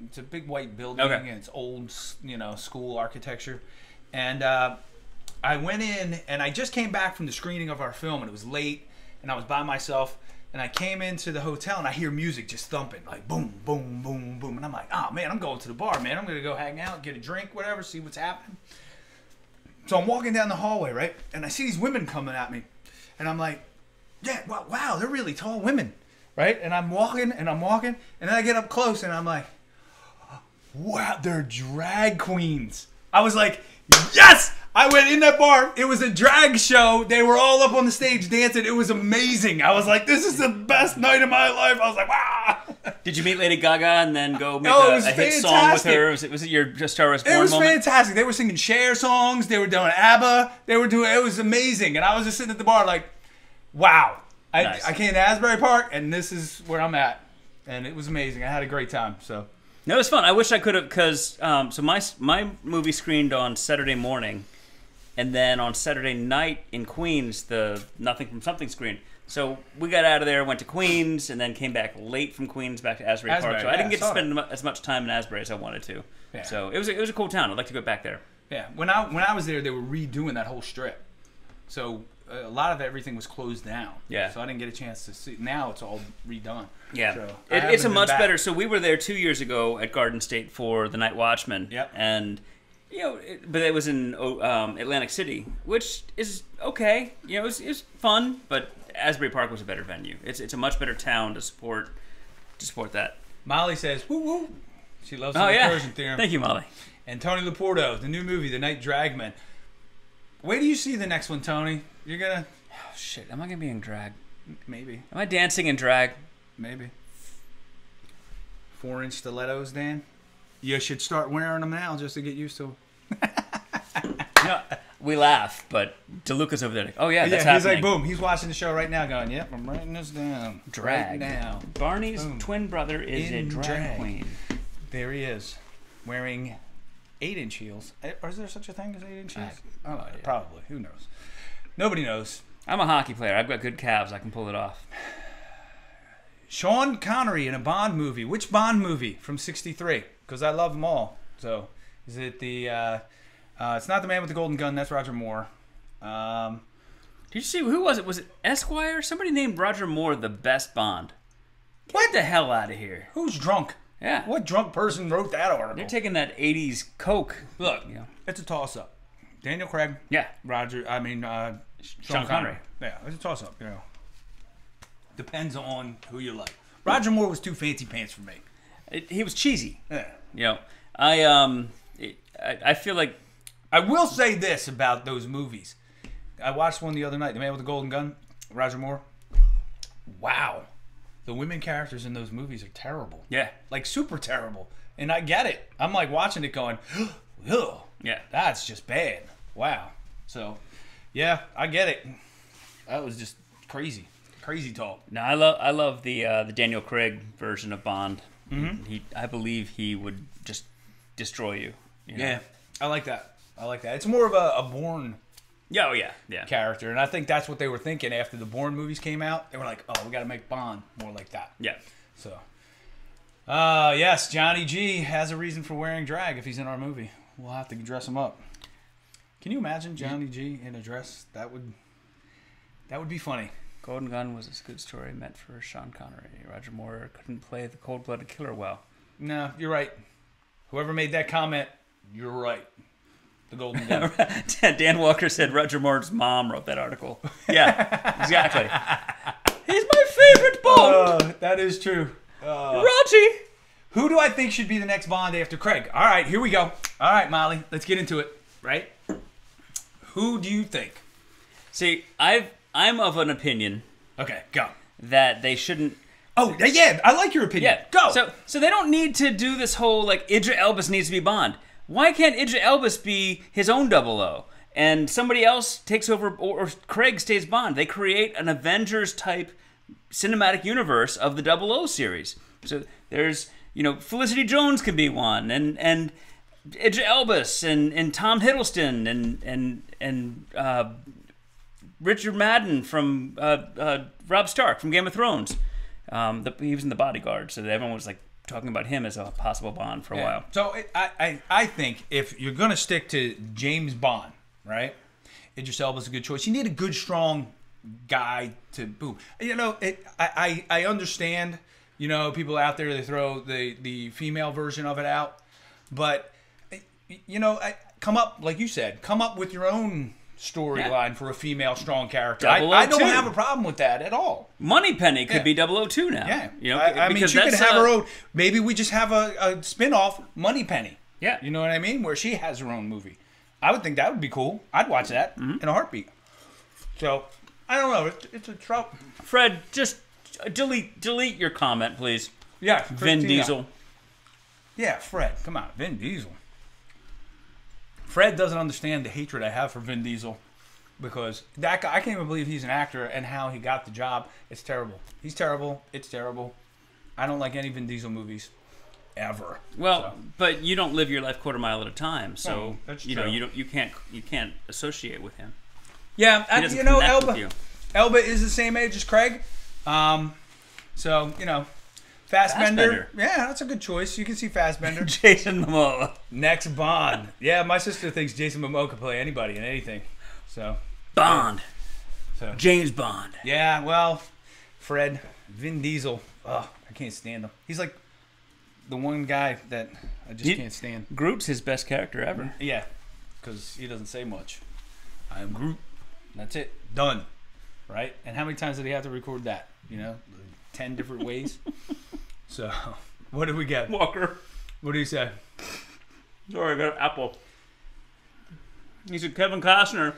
It's a big white building, Okay. and it's old, school architecture. And I went in, and I just came back from the screening of our film, and it was late, and I was by myself. And I came into the hotel and I hear music just thumping, like boom, boom, boom, boom. And I'm like, oh man, I'm going to the bar, man. I'm going to go hang out, get a drink, whatever, see what's happening. So I'm walking down the hallway, right? And I see these women coming at me. And I'm like, yeah, wow, they're really tall women, right? And I'm walking, and then I get up close and I'm like, wow, they're drag queens. I was like, yes! I went in that bar. It was a drag show. They were all up on the stage dancing. It was amazing. I was like, this is the best night of my life. I was like, wow. Did you meet Lady Gaga and then go make Oh, it a was hit song with fantastic. her? Was it your Star Wars Born It was moment? fantastic. They were singing Cher songs. They were doing ABBA. It was amazing. And I was just sitting at the bar like, wow. Nice. I came to Asbury Park, and this is where I'm at. And it was amazing. I had a great time. So No, it was fun. I wish I could have, because so my movie screened on Saturday morning, and then on Saturday night in Queens, the Nothing from Something screened. So we got out of there, went to Queens, and then came back late from Queens back to Asbury Park. Asbury, So I didn't yeah, get to spend as much time in Asbury as I wanted to. Yeah. So it was a cool town. I'd like to go back there. yeah, when I was there, they were redoing that whole strip. So a lot of everything was closed down. Yeah. So I didn't get a chance to see. Now it's all redone. Yeah, So it's a much better. So we were there 2 years ago at Garden State for the Night Watchman. Yep. And but it was in Atlantic City, which is okay. It was fun, but Asbury Park was a better venue. It's a much better town to support that. Molly says, woo woo. She loves Oh the yeah, recursion theorem. thank you, Molly. And Tony Laporto, the new movie, The Night Dragman. Wait till you see the next one, Tony. You're gonna Oh, shit, am I gonna be in drag? maybe. Am I dancing in drag? Maybe. 4-inch stilettos, Dan. You should start wearing them now just to get used to them. We laugh, but DeLuca's over there like, oh yeah, that's He's happening. like, boom. He's watching the show right now going, yep, I'm writing this down. Drag. Right now. Barney's Boom. twin brother is a In drag, drag. queen. There he is, wearing 8-inch heels. Or is there such a thing as 8-inch heels? I have no idea. Probably. Who knows? Nobody knows. I'm a hockey player. I've got good calves. I can pull it off. Sean Connery in a Bond movie. Which Bond movie from '63? Because I love them all. So, is it the... it's not The Man with the Golden Gun. That's Roger Moore. Did you see, who was it? Was it Esquire? Somebody named Roger Moore the best Bond. Get the hell out of here. Who's drunk? Yeah. What drunk person wrote that article? They're taking that 80s Coke. Look, You know. it's a toss-up. Daniel Craig, Yeah. Sean Connery. Yeah, it's a toss-up, Depends on who you like. Roger Moore was too fancy pants for me. He was cheesy. Yeah. I feel like... I will say this about those movies. I watched one the other night, The Man with the Golden Gun, Roger Moore. Wow. The women characters in those movies are terrible. Yeah. Like, super terrible. And I get it. I'm like watching it going, ugh. Yeah. That's just bad. Wow. So, yeah, I get it. That was just crazy. Crazy talk. No, I love the Daniel Craig version of Bond. Mm-hmm. I believe he would just destroy you. You know? Yeah. I like that. It's more of a Bourne Yeah, oh yeah, yeah. character. And I think that's what they were thinking after the Bourne movies came out. They were like, oh, we got to make Bond more like that. Yeah. So, yes, Johnny G has a reason for wearing drag if he's in our movie. We'll have to dress him up. Can you imagine Johnny G in a dress? That would be funny. Golden Gun was a good story meant for Sean Connery. Roger Moore couldn't play the cold-blooded killer well. No, you're right. Whoever made that comment, you're right. The Golden Gun. Dan Walker said Roger Moore's mom wrote that article. Yeah, exactly. He's my favorite Bond. That is true. Raji. Who do I think should be the next Bond after Craig? All right, here we go. All right, Molly, let's get into it. Right? Who do you think? See, I'm of an opinion Okay, go. that they shouldn't. Oh, yeah, I like your opinion. Yeah, Go. So they don't need to do this whole like Idris Elba needs to be Bond. Why can't Idris Elba be his own 00 and somebody else takes over, or Craig stays Bond? They create an Avengers type cinematic universe of the 00 series. So there's Felicity Jones can be one, and Idris Elba and Tom Hiddleston and Richard Madden from Rob Stark from Game of Thrones. He was in The Bodyguard, so everyone was like talking about him as a possible Bond for a while. So I think if you're going to stick to James Bond, right, Idris Elba's a good choice. You need a good, strong guy to boom. I understand, people out there, they throw the female version of it out. But, come up, like you said, come up with your own storyline for a female strong character. I don't have a problem with that at all. Moneypenny could be 002 now. Yeah. I mean, she could have her own. Maybe we just have a spin-off, Moneypenny. Yeah. You know what I mean? Where she has her own movie. I would think that would be cool. I'd watch that in a heartbeat. So, I don't know. It's a trope. Fred, just delete your comment, please. Yeah, Vin Diesel. Yeah, Fred. Come on, Vin Diesel. Fred doesn't understand the hatred I have for Vin Diesel because that guy, I can't even believe he's an actor and how he got the job. It's terrible. He's terrible. It's terrible. I don't like any Vin Diesel movies ever. Well, but you don't live your life quarter mile at a time, so that's you know true. you can't associate with him. Yeah, He doesn't you know, connect with you. Elba is the same age as Craig. So, you know, Fassbender. Yeah, that's a good choice. You can see Fassbender. Jason Momoa. Next Bond. Yeah, my sister thinks Jason Momoa can play anybody and anything. So Bond. So James Bond. yeah, well, Fred, Vin Diesel. Oh, I can't stand him. He's like the one guy that I just can't stand. Groot's his best character ever. Yeah, because he doesn't say much. I am Groot. That's it. Done. Right? And how many times did he have to record that? You know, 10 different ways. So, what did we get? Walker. What do you say? Sorry, I got an apple. He said Kevin Costner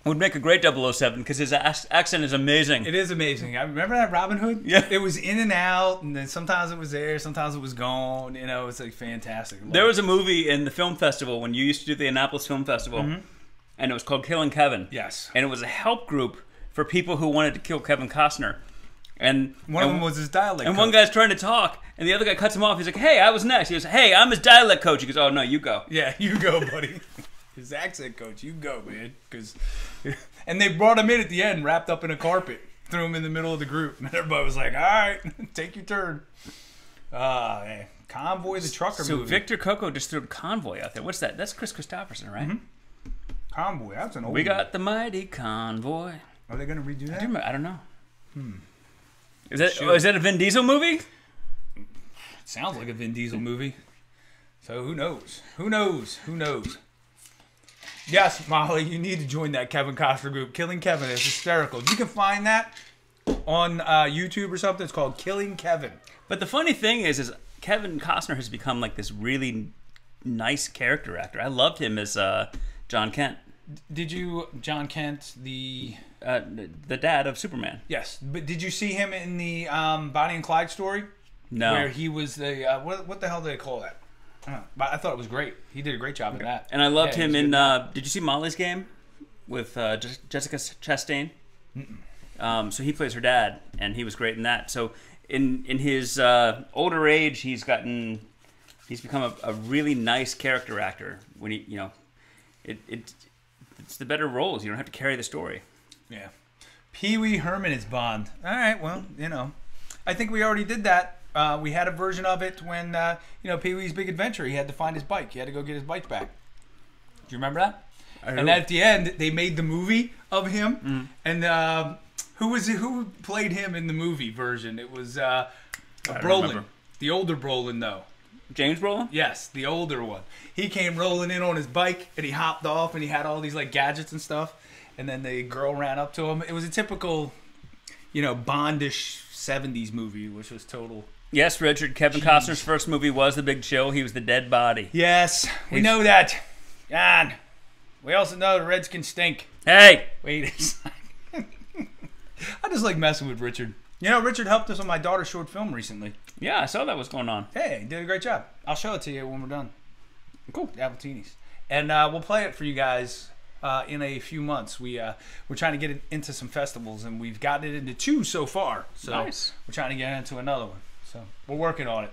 would make a great 007 because his accent is amazing. It is amazing. I remember that Robin Hood. Yeah. It was in and out, and then sometimes it was there, sometimes it was gone. You know, it's like fantastic. There was a movie in the film festival when you used to do the Annapolis Film Festival, and it was called Killing Kevin. Yes. And it was a help group for people who wanted to kill Kevin Costner. And One of them was his dialect And coach. one guy's trying to talk, and the other guy cuts him off. He's like, "Hey, I was next." He goes, "Hey, I'm his dialect coach." He goes, "Oh no, you go." Yeah, you go, buddy. His accent coach, you go, man. And they brought him in at the end, wrapped up in a carpet, threw him in the middle of the group, and everybody was like, "All right, take your turn." Man. Convoy the Trucker So movie. Victor Coco just threw Convoy out there. What's that? That's Chris Christopherson, right? Convoy, that's an old We one. got the mighty convoy. Are they going to redo that? I don't know. Is that a Vin Diesel movie? Sounds like a Vin Diesel movie. So who knows? Who knows? Who knows? Yes, Molly, you need to join that Kevin Costner group. Killing Kevin is hysterical. You can find that on YouTube or something. It's called Killing Kevin. But the funny thing is Kevin Costner has become like this really nice character actor. I loved him as John Kent, Did you, John Kent, the dad of Superman. yes, but did you see him in the Bonnie and Clyde story? No. Where he was the what the hell do they call that? But I thought it was great. He did a great job in that. And I loved Yeah, him he in. was Did you see Molly's Game with Jessica Chastain? So he plays her dad, and he was great in that. So in his older age, he's become a really nice character actor. When it's the better roles. You don't have to carry the story. Yeah. Pee Wee Herman is Bond. All right, well, I think we already did that. We had a version of it when, Pee Wee's Big Adventure. He had to find his bike. He had to go get his bike back. Do you remember that? And at the end, they made the movie of him. And who played him in the movie version? It was Brolin. remember. The older Brolin, though. James Brolin? Yes, the older one. He came rolling in on his bike, and he hopped off, and he had all these like gadgets and stuff. And then the girl ran up to him. It was a typical, Bondish 70s movie, which was total. Yes, Richard. Kevin Costner's first movie was The Big Chill. He was the dead body. Yes, we know that. And we also know the Redskins stink. Hey! Wait a second. I just like messing with Richard. Richard helped us on my daughter's short film recently. Yeah, I saw that was going on. Hey, he did a great job. I'll show it to you when we're done. Cool. Appletinis. And we'll play it for you guys in a few months. We're trying to get it into some festivals, and we've gotten it into 2 so far. So Nice. We're trying to get into another one. So we're working on it.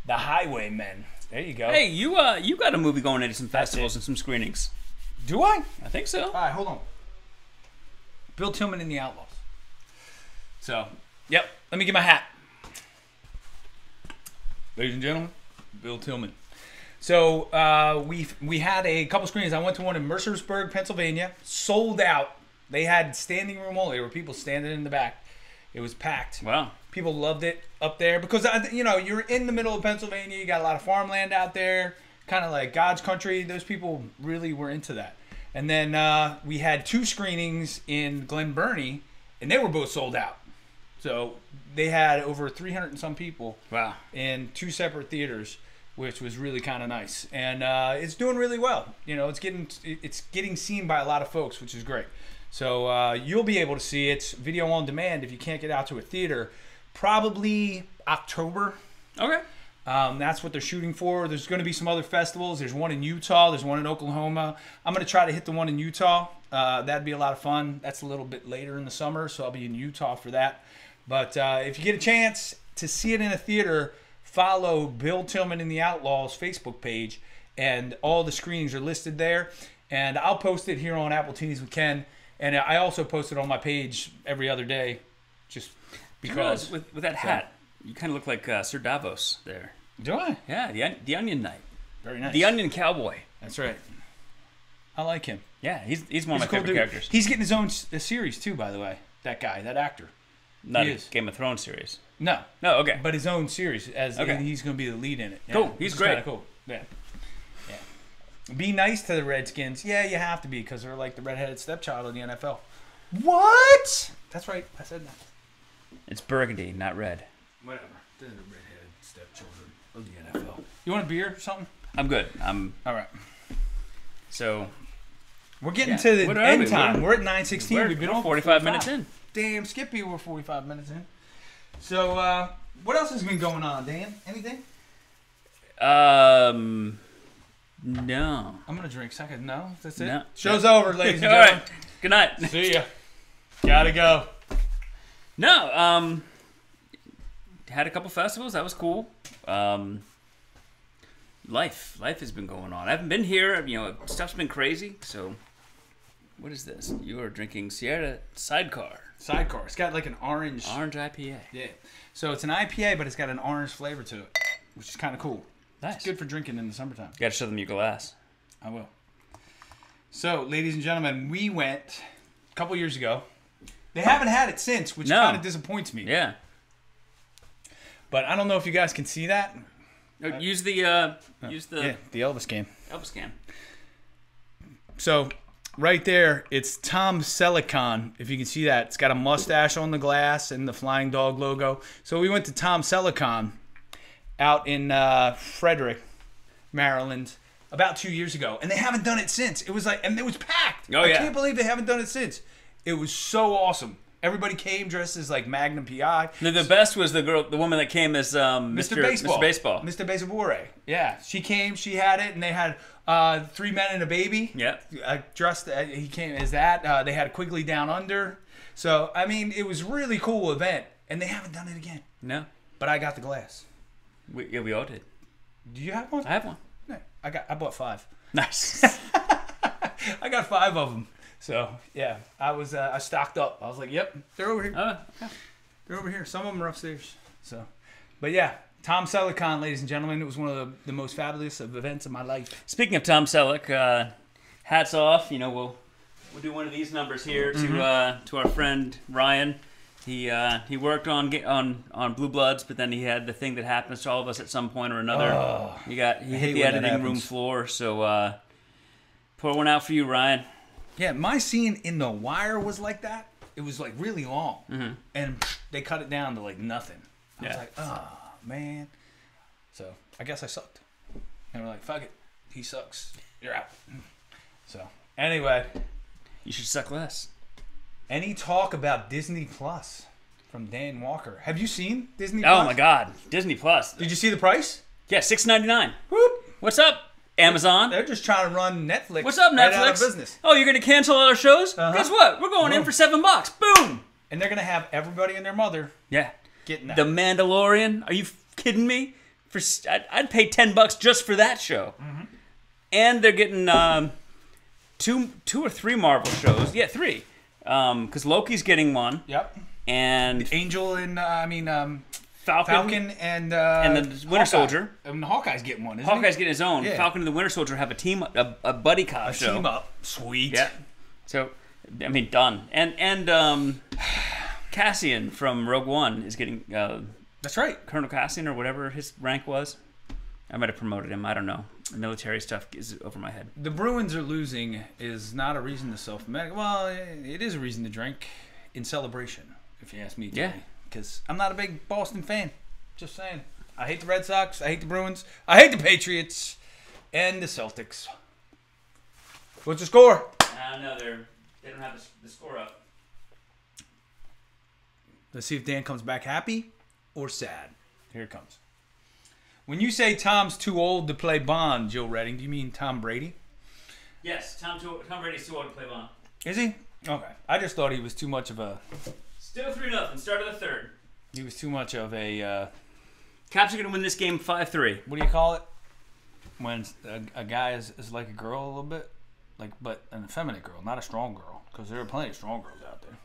The Highwaymen. There you go. Hey, you got a movie going into some festivals and some screenings. Do I? I think so. All right, hold on. Bill Tillman and the Outlaws. So, yep. Let me get my hat. Ladies and gentlemen, Bill Tillman. So we had a couple screenings. I went to one in Mercersburg, Pennsylvania. Sold out. They had standing room only. There were people standing in the back. It was packed. Wow. People loved it up there because you're in the middle of Pennsylvania. You got a lot of farmland out there, kind of like God's country. Those people really were into that. And then we had 2 screenings in Glen Burnie, and they were both sold out. So they had over 300 and some people. Wow. In 2 separate theaters, which was really kind of nice. And it's doing really well. It's getting seen by a lot of folks, which is great. So you'll be able to see it video on demand if you can't get out to a theater. probably October. Okay. That's what they're shooting for. There's going to be some other festivals. There's one in Utah. There's one in Oklahoma. I'm going to try to hit the one in Utah. That'd be a lot of fun. That's a little bit later in the summer, so I'll be in Utah for that. But if you get a chance to see it in a theater, follow Bill Tillman and the Outlaws Facebook page, and all the screenings are listed there. And I'll post it here on Appletinis with Ken. And I also post it on my page every other day, just because. With that hat, you kind of look like Sir Davos there. Do I? Yeah, the Onion Knight. Very nice. The Onion Cowboy. That's right. I like him. Yeah, he's one of my a cool favorite dude. characters. He's getting his own series too, by the way. That guy, that actor. Not he a is. Game of Thrones series. No, Okay. but his own series, and he's going to be the lead in it. Yeah. Cool. He's great. Cool. Yeah. Be nice to the Redskins. Yeah, you have to be because they're like the redheaded stepchild of the NFL. What? That's right. I said that. It's burgundy, not red. Whatever. They're the redheaded stepchildren of the NFL. You want a beer or something? I'm good. All right. So we're getting to the end time. We're at 9:16. We've been on 45 minutes in. Damn, Skippy, we're 45 minutes in. So, what else has been going on, Dan? Anything? No. I'm gonna drink second. No, that's it. No. Show's over, ladies and All gentlemen. right. Good night. See ya. Gotta go. No. Had a couple festivals. That was cool. Life has been going on. I haven't been here. You know, stuff's been crazy. So, what is this? You are drinking Sierra Sidecar. Sidecar. It's got like an orange IPA. Yeah. So it's an IPA, but it's got an orange flavor to it, which is kind of cool. Nice. It's good for drinking in the summertime. You gotta show them your glass. I will. So, ladies and gentlemen, we went a couple years ago. They haven't had it since, which kind of disappoints me. Yeah. But I don't know if you guys can see that. Use the the Elvis game. Elvis can. So, right there, it's Tom Selleck. If you can see that, it's got a mustache on the glass and the Flying Dog logo. So we went to Tom Selleck out in Frederick, Maryland, about 2 years ago, and they haven't done it since. It was like, and it was packed. Oh, I yeah. can't believe they haven't done it since. It was so awesome. Everybody came dressed as like Magnum PI. The best was the woman that came as Mr. Baseball. Mr. Baseball. Mr. Baseball. Yeah, she came. She had it, and they had 3 men and a baby. Yeah. Dressed. He came as that. They had Quigley Down Under. So I mean, it was a really cool event, and they haven't done it again. No. But I got the glass. We all did. Do you have one? I have one. No, I bought 5. Nice. I got 5 of them. So yeah, I stocked up. I was like, yep, they're over here. Okay. They're over here. Some of them are upstairs. So, but yeah, Tom Selleck, ladies and gentlemen, it was one of the most fabulous of events of my life. Speaking of Tom Selleck, hats off. You know, we'll do one of these numbers here to our friend Ryan. He worked on Blue Bloods, but then he had the thing that happens to all of us at some point or another. He hit the editing room floor. So pour one out for you, Ryan. Yeah, my scene in The Wire was like that. It was like really long, and they cut it down to like nothing. I was like, oh man. So I guess I sucked. And we're like, fuck it, he sucks. You're out. So anyway, You should suck less. any talk about Disney Plus from Dan Walker? Have you seen Disney Plus? Oh my God, Disney Plus. Did you see the price? Yeah, $6.99. Whoop. What's up, Amazon? They're just trying to run Netflix. What's up, Netflix? Right out of business. Oh, you're gonna cancel all our shows? Guess what? We're going in for $7. Boom. And they're gonna have everybody and their mother Yeah. getting that. The Mandalorian. Are you kidding me? I'd pay $10 just for that show. And they're getting two or three Marvel shows. Yeah, 3. Because Loki's getting one. Yep. And Angel and Falcon and the Winter Soldier. And Hawkeye's getting one. Isn't Hawkeye's getting his own. Yeah. Falcon and the Winter Soldier have a buddy cop he? show. Team up. Sweet. Yeah. So, I mean, done. And Cassian from Rogue One is getting That's right. Colonel Cassian or whatever his rank was. I might have promoted him. I don't know. The military stuff is over my head. The Bruins are losing is not a reason to self-medicate. Well, it is a reason to drink in celebration, if you ask me. Yeah. Because I'm not a big Boston fan. Just saying. I hate the Red Sox. I hate the Bruins. I hate the Patriots. And the Celtics. What's the score? I don't know. They don't have the score up. Let's see if Dan comes back happy or sad? Here it comes. When you say Tom's too old to play Bond, Jill Redding, do you mean Tom Brady? Yes, Tom Brady's too old to play Bond. Is he? Okay. I just thought he was too much of a... Still 3-0. Start of the third. He was too much of a... Caps are going to win this game 5-3. What do you call it? When a guy is like a girl a little bit? But an effeminate girl, not a strong girl. Because there are plenty of strong girls out there.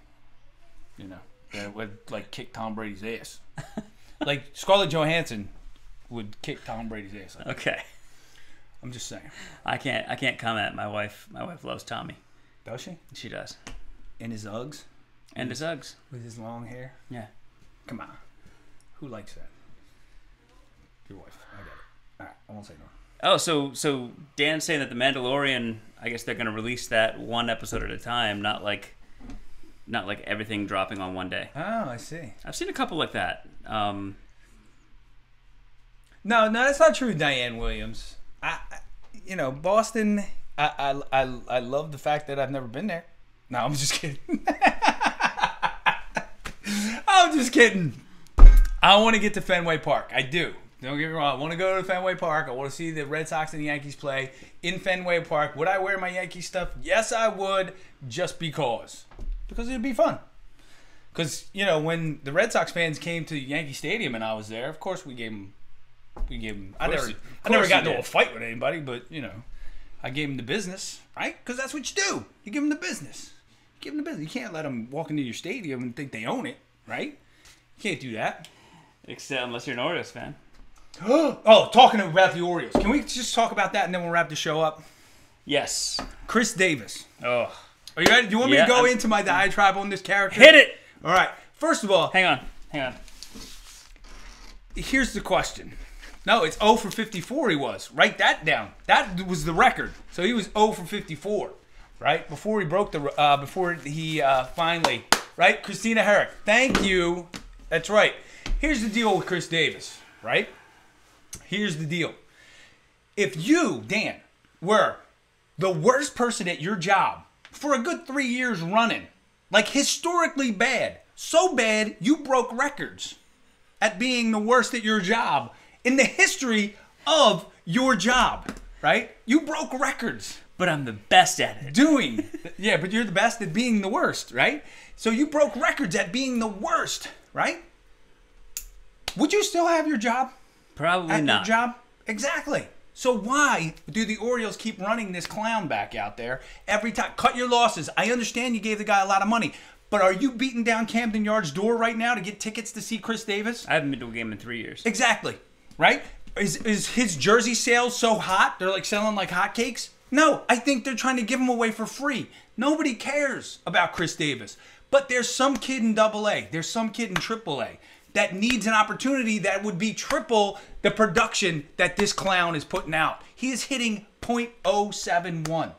You know, that would, kick Tom Brady's ass. Like, Scarlett Johansson would kick Tom Brady's ass. Okay. I'm just saying. I can't comment. My wife loves Tommy. Does she? She does. In his Uggs? And his Uggs. With his long hair? Yeah. Come on. Who likes that? Your wife. I get it. All right. I won't say no. Oh, so Dan's saying that The Mandalorian, I guess they're going to release that one episode at a time, not like everything dropping on one day. Oh, I see. I've seen a couple like that. No, that's not true, Diane Williams. Boston, I love the fact that I've never been there. No, I'm just kidding. I'm just kidding. I want to get to Fenway Park. I do. Don't get me wrong. I want to go to Fenway Park. I want to see the Red Sox and the Yankees play in Fenway Park. Would I wear my Yankee stuff? Yes, I would, just because. Because it would be fun. Because, when the Red Sox fans came to Yankee Stadium and I was there, of course we gave them. I never got into a fight with anybody, but, I gave them the business, right? Because that's what you do. You give them the business. You can't let them walk into your stadium and think they own it, right? You can't do that. Except unless you're an Orioles fan. Oh, talking about the Orioles. Can we just talk about that and then we'll wrap the show up? Yes. Chris Davis. Oh. Are you ready? Do you want me to go into my diatribe on this character? Hit it! All right. First of all... Hang on. Here's the question. No, it's 0 for 54 he was. Write that down. That was the record. So he was 0 for 54, right? Before he broke the... before he finally... Right? Christina Herrick. Thank you. That's right. Here's the deal with Chris Davis, right? Here's the deal. If you, Dan, were the worst person at your job for a good 3 years running, like historically bad, so bad you broke records at being the worst at your job in the history of your job, right? You broke records. But I'm the best at it. Yeah, but you're the best at being the worst, right? So you broke records at being the worst, right? Would you still have your job? Probably not. Your job? Exactly. So why do the Orioles keep running this clown back out there every time? Cut your losses. I understand you gave the guy a lot of money, but are you beating down Camden Yard's door right now to get tickets to see Chris Davis? I haven't been to a game in 3 years. Exactly. Right? Is his jersey sales so hot? They're like selling like hotcakes? No, I think they're trying to give him away for free. Nobody cares about Chris Davis. But there's some kid in AA. There's some kid in AAA that needs an opportunity that would be triple the production that this clown is putting out. He is hitting .071,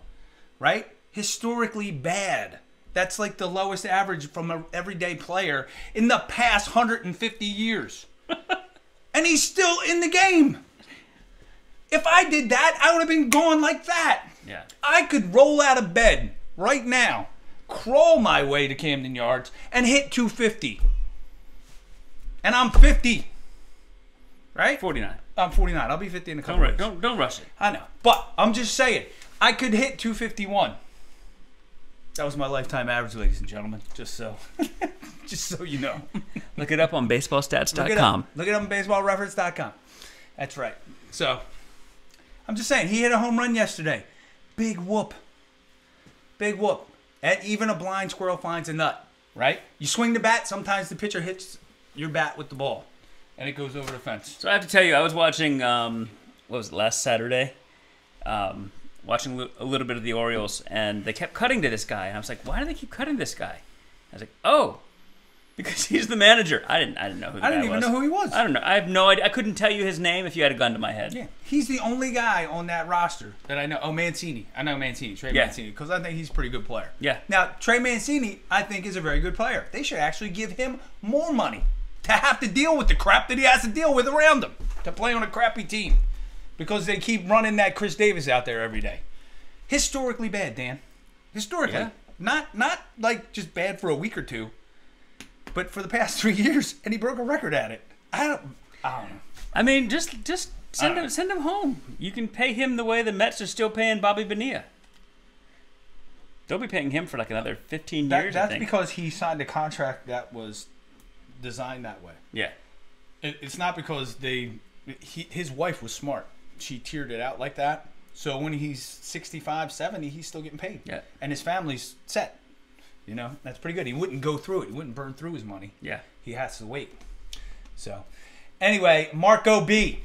right? Historically bad. That's like the lowest average from an everyday player in the past 150 years. And he's still in the game. If I did that, I would have been gone like that. Yeah. I could roll out of bed right now, crawl my way to Camden Yards, and hit 250. And I'm 50. Right? 49. I'm 49. I'll be 50 in a couple weeks. Don't rush it. I know. But I'm just saying, I could hit 251. That was my lifetime average, ladies and gentlemen. Just so you know. Look it up on baseballstats.com. Look it up on baseballreference.com. That's right. So, I'm just saying, he hit a home run yesterday. Big whoop. Big whoop. And even a blind squirrel finds a nut, right? You swing the bat, sometimes the pitcher hits your bat with the ball, and it goes over the fence. So I have to tell you, I was watching, what was it, last Saturday? Watching a little bit of the Orioles, and they kept cutting to this guy, and I was like, why do they keep cutting this guy? I was like, oh, because he's the manager. I didn't know who the guy was. I didn't even know who he was. I don't know. I have no idea. I couldn't tell you his name if you had a gun to my head. Yeah, he's the only guy on that roster that I know. Oh, Mancini. I know Mancini, Trey Mancini, because I think he's a pretty good player. Yeah. Now, Trey Mancini, I think, is a very good player. They should actually give him more money to have to deal with the crap that he has to deal with around him, to play on a crappy team, because they keep running that Chris Davis out there every day. Historically bad, Dan. Historically. Yeah. Not like just bad for a week or two, but for the past 3 years, and he broke a record at it. I don't know. I mean, just send him home. You can pay him the way the Mets are still paying Bobby Bonilla. They'll be paying him for like another 15 years. That's I think. because he signed a contract that was designed that way. Yeah. It's not because his wife was smart. She tiered it out like that. So when he's 65, 70, he's still getting paid. Yeah. And his family's set. You know, that's pretty good. He wouldn't go through it. He wouldn't burn through his money. Yeah. He has to wait. So, anyway, Marco B.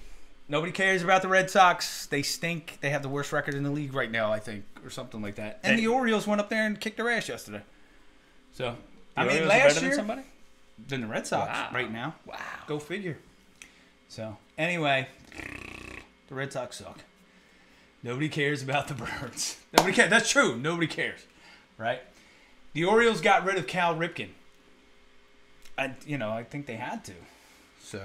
Nobody cares about the Red Sox. They stink. They have the worst record in the league right now, I think, or something like that. And the Orioles went up there and kicked their ass yesterday. So, Orioles last are better year, than somebody? than the Red Sox right now. Wow. Go figure. So, anyway, the Red Sox suck. Nobody cares about the Birds. Nobody cares. That's true. Nobody cares, right? The Orioles got rid of Cal Ripken. I think they had to. So,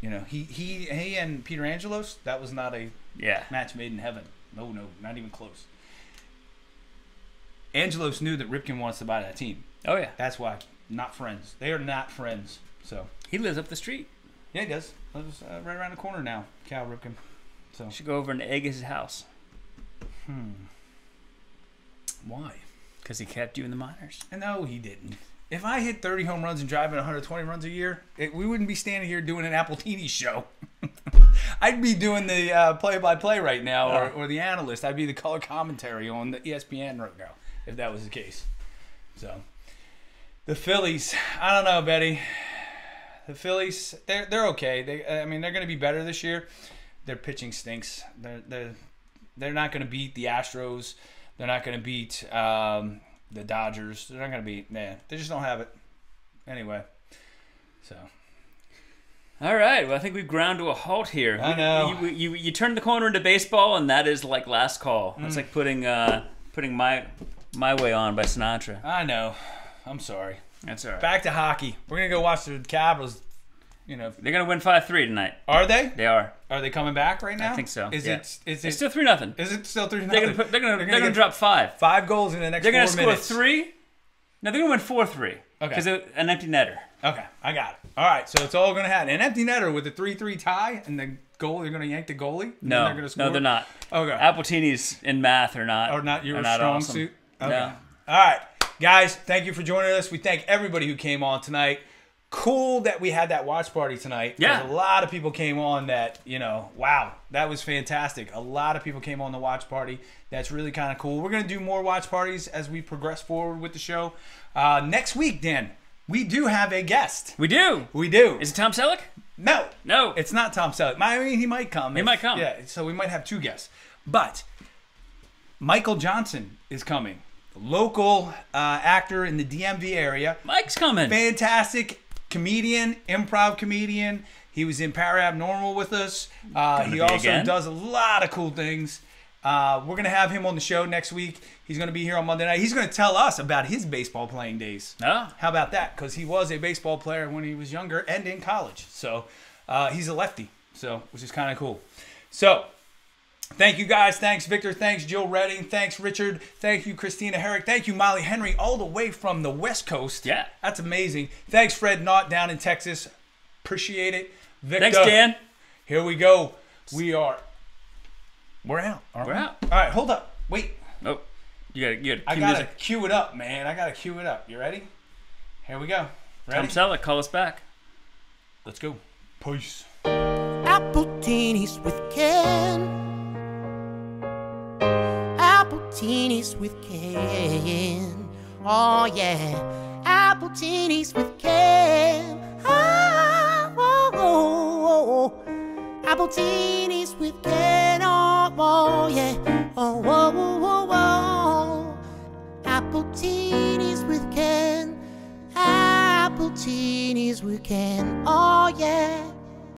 he and Peter Angelos, that was not a match made in heaven. No, not even close. Angelos knew that Ripken wants to buy that team. Oh, yeah. That's why. Not friends. They are not friends. So He lives up the street. yeah, he does. Lives right around the corner now, Cal Ripken. So Should go over and egg his house. why? Because he kept you in the minors. No, he didn't. If I hit 30 home runs and driving 120 runs a year, we wouldn't be standing here doing an Appletinis show. I'd be doing the play-by-play right now, or the analyst. I'd be the color commentary on the ESPN right now, if that was the case. So, the Phillies, I don't know, Betty. The Phillies, they're okay. They're going to be better this year. Their pitching stinks. They're not going to beat the Astros. They're not going to beat the Dodgers. They're not going to beat. Nah, they just don't have it. Anyway, so. All right. Well, I think we've ground to a halt here. I know. You turned the corner into baseball, and that is like last call. It's like putting my way on by Sinatra. I know. I'm sorry. That's all right. Back to hockey. We're going to go watch the Capitals. They're going to win 5-3 tonight. Are they? They are. Are they coming back right now? I think so. Is yeah. it? It's still 3-0. Is it still 3-0? They're going to drop 5. 5 goals in the next 4 minutes. They're going to score 3. No, they're going to win 4-3. Okay. Because an empty netter. Okay, I got it. All right, so it's all going to happen. An empty netter with a 3-3 tie, and the goal, they're going to yank the goalie? No, they're gonna score? no, they're not. Okay. Appletinis in math are not. Or not your are not strong awesome. suit? Okay. No. All right, guys, thank you for joining us. We thank everybody who came on tonight. Cool that we had that watch party tonight. Yeah. A lot of people came on that, wow, that was fantastic. A lot of people came on the watch party. That's really kind of cool. We're going to do more watch parties as we progress forward with the show. Next week, Dan, we do have a guest. We do. We do. Is it Tom Selleck? No. No. It's not Tom Selleck. I mean, he might come. He might come. Yeah, so we might have 2 guests. But Michael Johnson is coming. Local actor in the DMV area. Mike's coming. Fantastic comedian, improv comedian. He was in Paranormal with us. He also does a lot of cool things. We're going to have him on the show next week. He's going to be here on Monday night. He's going to tell us about his baseball playing days. Oh. How about that? Because he was a baseball player when he was younger and in college. So he's a lefty, which is kind of cool. So thank you guys. Thanks, Victor. Thanks, Jill Redding. Thanks, Richard. Thank you, Christina Herrick. Thank you, Molly Henry, all the way from the West Coast. Yeah. That's amazing. Thanks, Fred Knott down in Texas. Appreciate it. Victor. Thanks, Dan. Here we go. We're out. We're out. All right, hold up. Wait. Oh, you got I gotta cue it up, man. I gotta cue it up. You ready? Here we go. Ready? Tom Selleck, call us back. Let's go. Peace. Appletinis with Ken. Appletinis with Ken. Oh yeah. Appletinis with Ken. Oh, oh, oh, oh. Appletinis with Ken. Oh, oh yeah. Oh, oh, oh, oh, oh. Appletinis with Ken. Appletinis with Ken. Oh yeah.